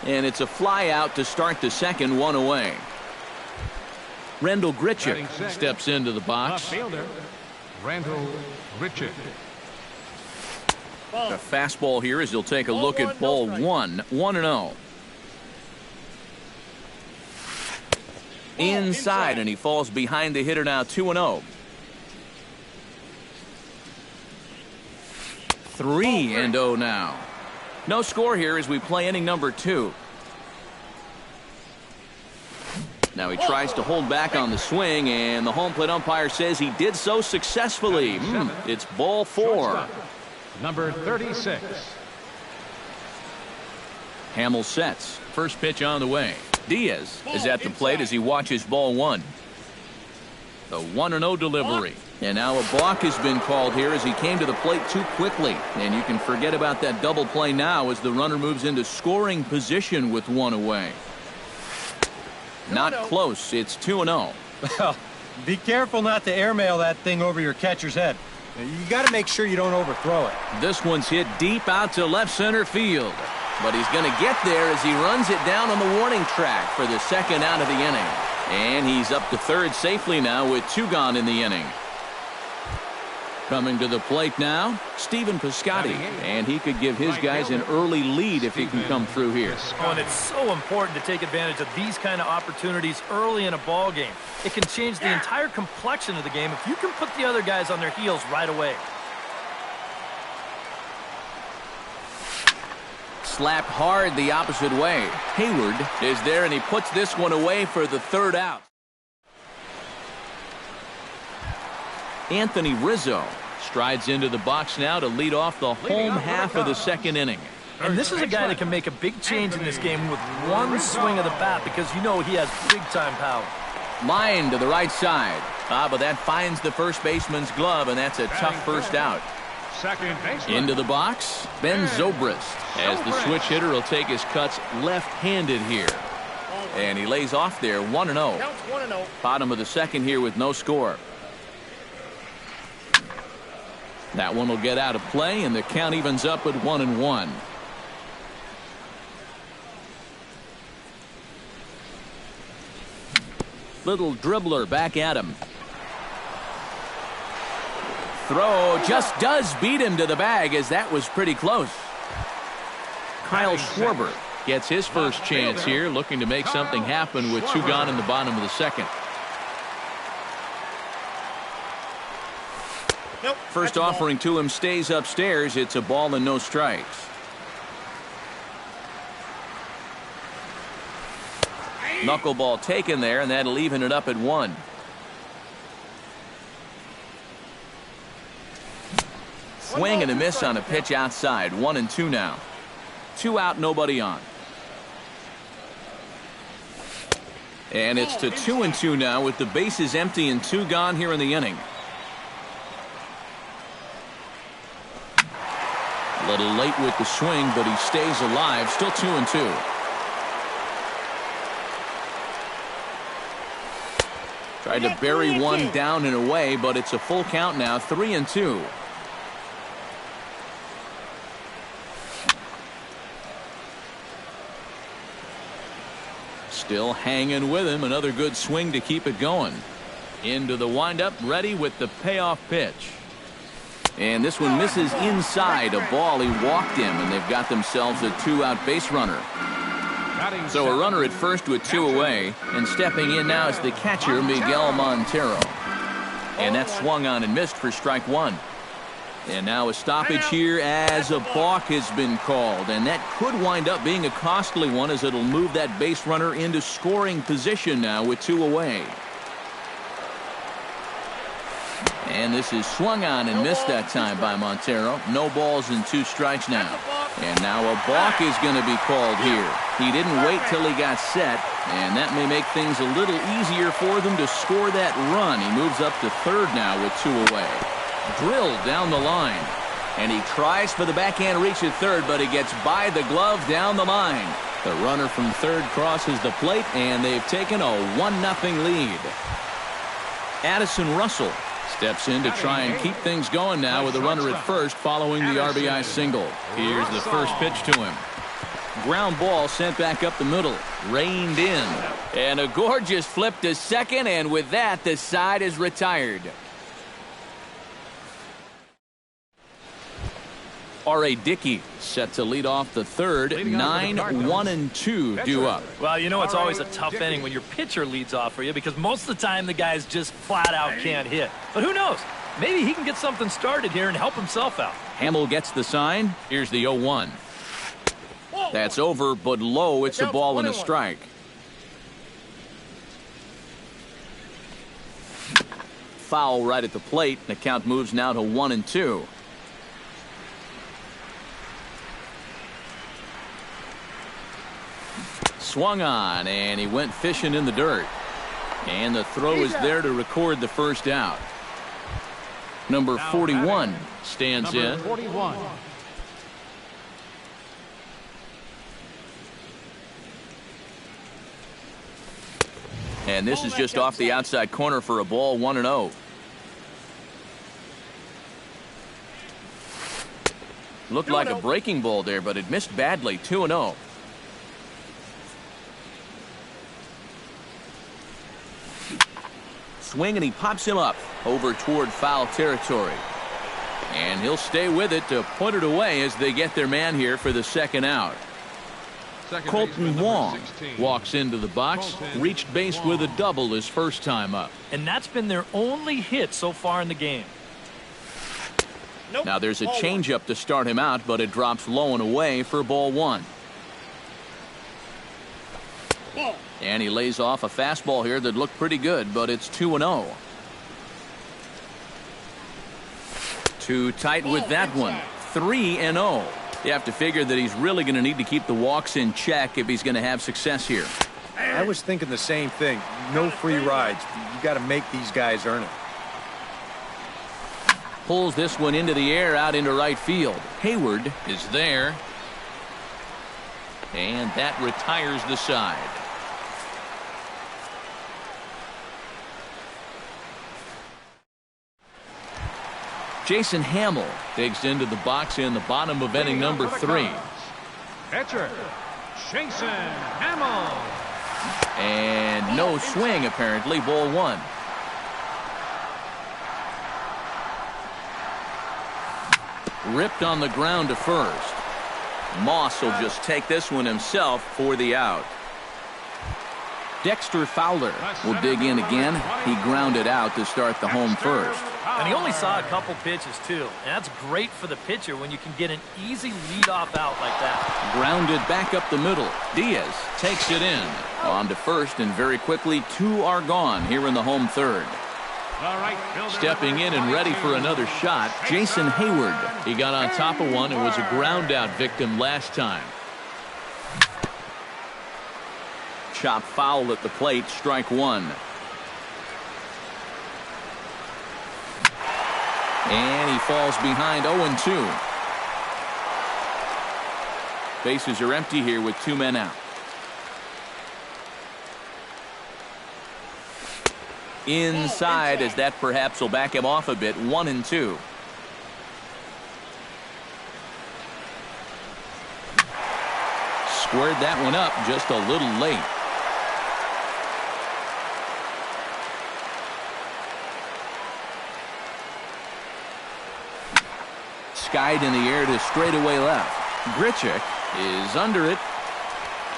And it's a fly out to start the second, 1 away. Rendell Grichuk steps into the box. Fielder, Rendell Grichuk. A fastball here as he'll take a look at ball 1. 1-0. Inside, and he falls behind the hitter now. 2-0. 3-0 now. No score here as we play inning number 2. Now he tries to hold back on the swing, and the home plate umpire says he did so successfully. It's ball 4. Number 36. Hamill sets. First pitch on the way. Diaz is at the plate as he watches ball 1. The 1-0 delivery. And now a balk has been called here as he came to the plate too quickly. And you can forget about that double play now as the runner moves into scoring position with 1 away. Not close. It's 2-0. Well, be careful not to airmail that thing over your catcher's head. You got to make sure you don't overthrow it. This one's hit deep out to left center field. But he's going to get there as he runs it down on the warning track for the second out of the inning. And he's up to third safely now with 2 gone in the inning. Coming to the plate now, Stephen Piscotty, and he could give his guys an early lead if he can come through here. Oh, and it's so important to take advantage of these kind of opportunities early in a ball game. It can change the entire complexion of the game if you can put the other guys on their heels right away. Slapped hard the opposite way. Hayward is there, and he puts this one away for the 3rd out. Anthony Rizzo strides into the box now to lead off the home half of the second inning. And this is a guy that can make a big change in this game with one swing of the bat because you know he has big-time power. Line to the right side. But that finds the first baseman's glove, and that's a tough first out. Into the box, Ben Zobrist, as the switch hitter will take his cuts left-handed here. And he lays off there, 1-0. Bottom of the second here with no score. That one will get out of play, and the count evens up at 1-1. Little dribbler back at him. Throw just does beat him to the bag, as that was pretty close. Kyle Schwarber gets his first chance here, looking to make something happen with 2 gone in the bottom of the second. First offering to him stays upstairs. It's a ball and no strikes. Knuckleball taken there, and that'll even it up at 1. Swing and a miss on a pitch outside. 1-2 now. 2 out, nobody on. And it's to 2-2 now with the bases empty and 2 gone here in the inning. A little late with the swing, but he stays alive. Still 2-2. Tried to bury one down and away, but it's a full count now. 3-2. Still hanging with him. Another good swing to keep it going. Into the windup, ready with the payoff pitch. And this one misses inside. A ball. He walked him, and they've got themselves a 2-out base runner. So a runner at first with 2 away, and stepping in now is the catcher, Miguel Montero. And that swung on and missed for strike 1. And now a stoppage here as a balk has been called. And that could wind up being a costly one as it'll move that base runner into scoring position now with 2 away. And this is swung on and missed that time by Montero. No balls and 2 strikes now. And now a balk is going to be called here. He didn't wait till he got set, and that may make things a little easier for them to score that run. He moves up to third now with 2 away. Drilled down the line. And he tries for the backhand reach at third, but he gets by the glove down the line. The runner from third crosses the plate, and they've taken a 1-0 lead. Addison Russell steps in to try and keep things going now with a runner at first following the RBI single. Here's the first pitch to him. Ground ball sent back up the middle. Reined in. And a gorgeous flip to second, and with that, the side is retired. R.A. Dickey set to lead off the third. 9-1-2 due up. Well, you know it's always a tough inning when your pitcher leads off for you because most of the time the guys just flat out can't hit. But who knows? Maybe he can get something started here and help himself out. Hamill gets the sign. Here's the 0-1. That's over, but low. It's a ball and a strike. Foul right at the plate. The count moves now to 1-2. Swung on, and he went fishing in the dirt. And the throw is there to record the first out. Number 41 stands in. 41. And this is just off the outside corner for a ball, 1-0. Looked like a breaking ball there, but it missed badly, 2-0. Swing, and he pops him up over toward foul territory. And he'll stay with it to put it away as they get their man here for the second out. Colton Wong walks into the box, reached base with a double his first time up. And that's been their only hit so far in the game. Now there's a changeup to start him out, but it drops low and away for ball 1. And he lays off a fastball here that looked pretty good, but it's 2-0. Too tight with that one. 3-0. You have to figure that he's really going to need to keep the walks in check if he's going to have success here. I was thinking the same thing. No free rides. You got to make these guys earn it. Pulls this one into the air out into right field. Hayward is there. And that retires the side. Jason Hamill digs into the box in the bottom of inning number 3. Pitcher, Jason Hamill. And no swing, apparently. Ball 1. Ripped on the ground to first. Moss will just take this one himself for the out. Dexter Fowler will dig in again. He grounded out to start the home first. And he only saw a couple pitches, too. And that's great for the pitcher when you can get an easy leadoff out like that. Grounded back up the middle. Diaz takes it in. On to first, and very quickly, 2 are gone here in the home third. Stepping in and ready for another shot, Jason Hayward. He got on top of one and was a ground out victim last time. Chop foul at the plate, strike 1. And he falls behind 0-2. Bases are empty here with 2 men out. Inside, as that perhaps will back him off a bit. 1-2. Squared that one up just a little late. Skied in the air to straightaway left. Grichuk is under it,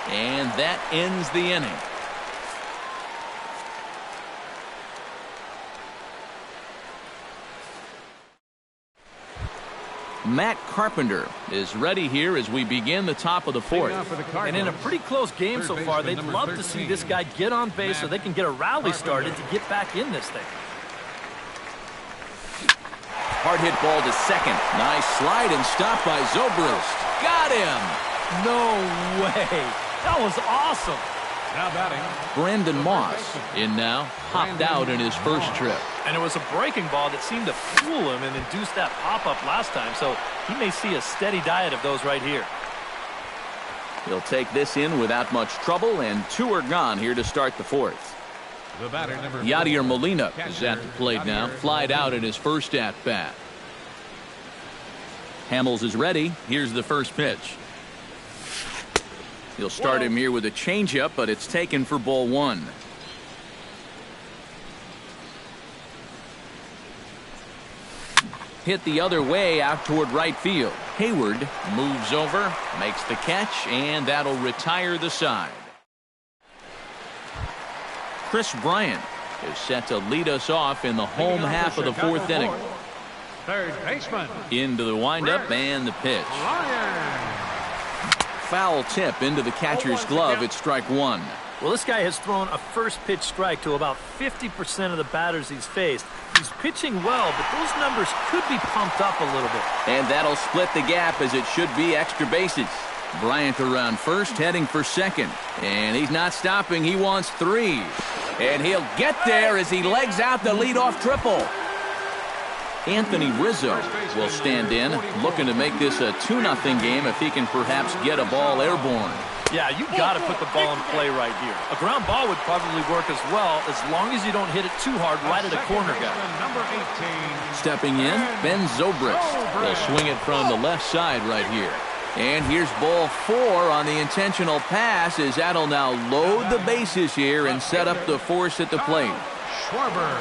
and that ends the inning. Matt Carpenter is ready here as we begin the top of the fourth. And in a pretty close game so far, they'd love to see this guy get on base so they can get a rally started to get back in this thing. Hard hit ball to second. Nice slide and stop by Zobrist. Got him! No way. That was awesome. Now batting, Brandon Moss in now. Hopped out in his first trip. And it was a breaking ball that seemed to fool him and induce that pop-up last time, so he may see a steady diet of those right here. He'll take this in without much trouble, and 2 are gone here to start the fourth. the batter number 4, Yadier Molina is catcher, at the plate now. Yadier Flied Molina. out in his first at-bat. Hamels is ready. Here's the first pitch. He'll start him here with a changeup, but it's taken for ball 1. Hit the other way out toward right field. Hayward moves over, makes the catch, and that'll retire the side. Chris Bryant is set to lead us off in the home half of the fourth inning. Third baseman, Into the windup and the pitch. Ryan. Foul tip into the catcher's glove. It's strike 1. Well, this guy has thrown a first pitch strike to about 50% of the batters he's faced. He's pitching well, but those numbers could be pumped up a little bit. And that'll split the gap as it should be extra bases. Bryant around first, heading for second. And he's not stopping. He wants 3. And he'll get there as he legs out the leadoff triple. Anthony Rizzo will stand in, looking to make this a 2-0 game if he can perhaps get a ball airborne. Yeah, you got to put the ball in play right here. A ground ball would probably work as well, as long as you don't hit it too hard right at a corner guy. Number 18. Stepping in, Ben Zobrist will swing it from the left side right here. And here's ball 4 on the intentional pass as that'll now load the bases here and set up the force at the plate. Schwarber.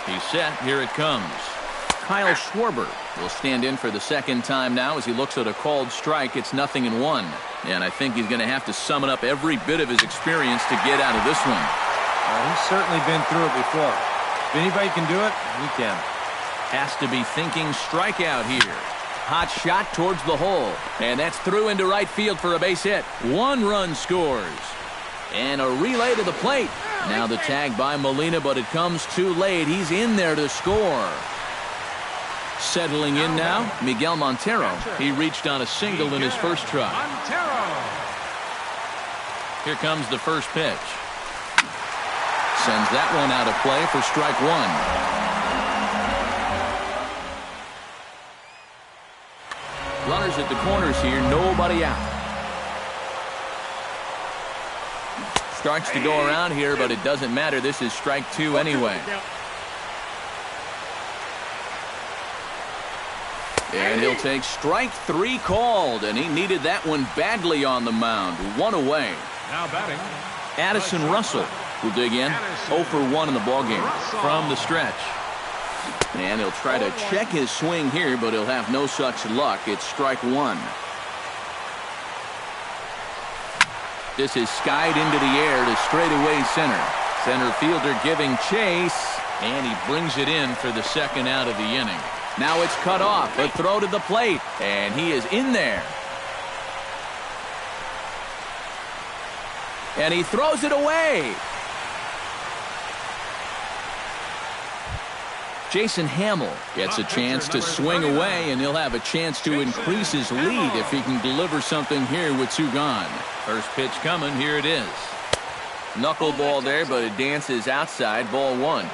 He's set. Here it comes. Kyle Schwarber will stand in for the second time now as he looks at a called strike. It's 0-1. And I think he's going to have to summon up every bit of his experience to get out of this one. He's certainly been through it before. If anybody can do it, he can. Has to be thinking strikeout here. Hot shot towards the hole. And that's through into right field for a base hit. 1 run scores. And a relay to the plate. Now the tag by Molina, but it comes too late. He's in there to score. Settling in now, Miguel Montero. He reached on a single in his first try. Montero. Here comes the first pitch. Sends that one out of play for strike 1. Runners at the corners here, nobody out. Starts to go around here, but it doesn't matter. This is strike 2 anyway. And he'll take strike 3 called, and he needed that one badly on the mound. 1 away. Now batting, Addison Russell will dig in. 0 for 1 in the ballgame from the stretch. And he'll try to check his swing here, but he'll have no such luck. It's strike 1. This is skied into the air to straightaway center. Center fielder giving chase, and he brings it in for the second out of the inning. Now it's cut off, a throw to the plate, and he is in there. And he throws it away. Jason Hamill gets a chance to swing away, and he'll have a chance to increase his lead if he can deliver something here with 2 gone. First pitch coming, here it is. Knuckleball there, but it dances outside, ball 1.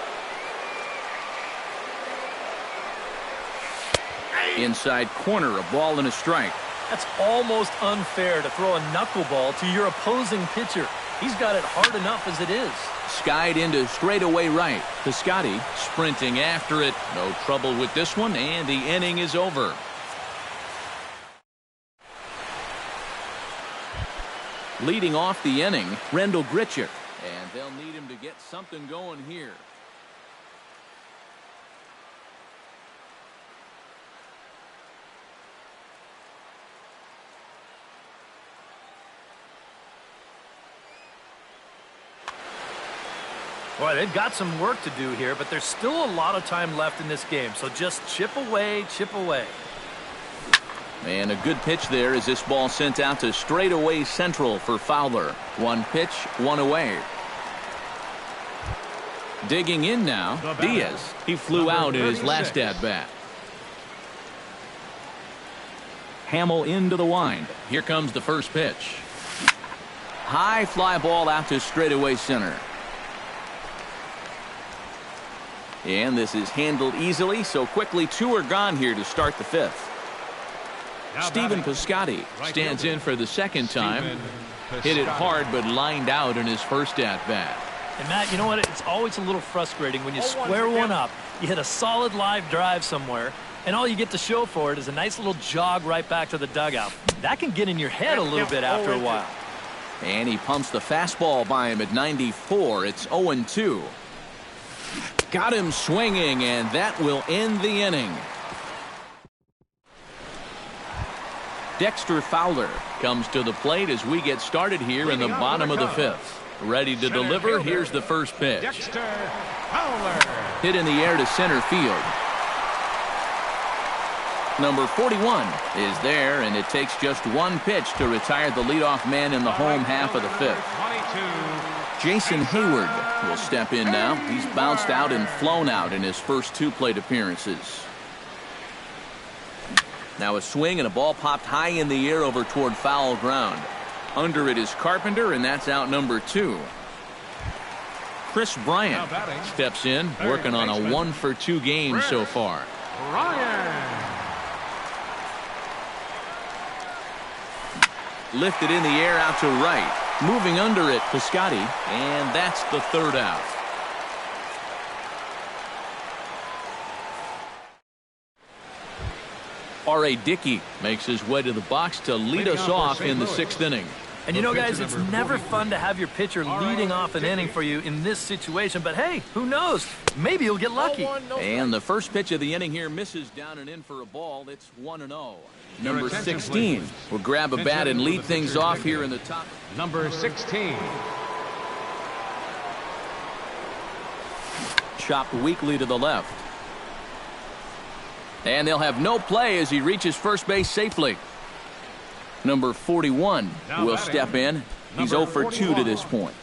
Inside corner, a ball and a strike. That's almost unfair to throw a knuckleball to your opposing pitcher. He's got it hard enough as it is. Skied into straightaway right. Piscotty sprinting after it. No trouble with this one, and the inning is over. Leading off the inning, Rendell Grichuk. And they'll need him to get something going here. Boy, they've got some work to do here, but there's still a lot of time left in this game, so just chip away, chip away. And a good pitch there as this ball sent out to straightaway central for Fowler. One pitch, one away. Digging in now, Diaz. He flew out in his last at-bat. Hamill into the wind. Here comes the first pitch. High fly ball out to straightaway center. And this is handled easily, so quickly 2 are gone here to start the 5th. Stephen Piscotty stands in for the second time. Hit it hard, but lined out in his first at-bat. And Matt, you know what? It's always a little frustrating when you square one up, you hit a solid live drive somewhere, and all you get to show for it is a nice little jog right back to the dugout. That can get in your head a little bit after a while. And he pumps the fastball by him at 94. It's 0-2. Got him swinging, and that will end the inning. Dexter Fowler comes to the plate as we get started here in the bottom of the 5th. Ready to deliver. Here's the first pitch. Dexter Fowler. Hit in the air to center field. Number 41 is there, and it takes just one pitch to retire the leadoff man in the home half of the 5th. Jason Hayward will step in now. He's bounced out and flown out in his first 2 plate appearances. Now a swing and a ball popped high in the air over toward foul ground. Under it is Carpenter, and that's out number 2. Chris Bryant steps in, working on a 1-for-2 game so far. Lifted in the air out to right. Moving under it, Piscotty, and that's the 3rd out. R.A. Dickey makes his way to the box to lead us off in the 6th inning. And you know, guys, it's never fun to have your pitcher leading off an inning for you in this situation. But, hey, who knows? Maybe you'll get lucky. And the first pitch of the inning here misses down and in for a ball. It's 1-0. Number 16 will grab a bat and lead things off here in the top. Number 16. Chopped weakly to the left. And they'll have no play as he reaches first base safely. Number 41 will step in. He's 0 for 2 to this point.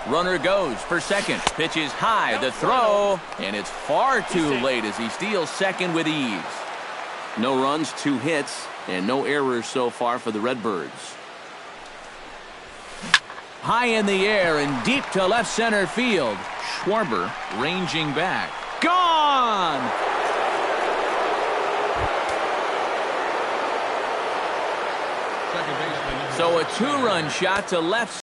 Runner goes for second. Pitch is high. The throw. And it's far too late as he steals second with ease. No runs, 2 hits, and no errors so far for the Redbirds. High in the air and deep to left center field. Schwarber ranging back. Gone! So a 2-run shot to left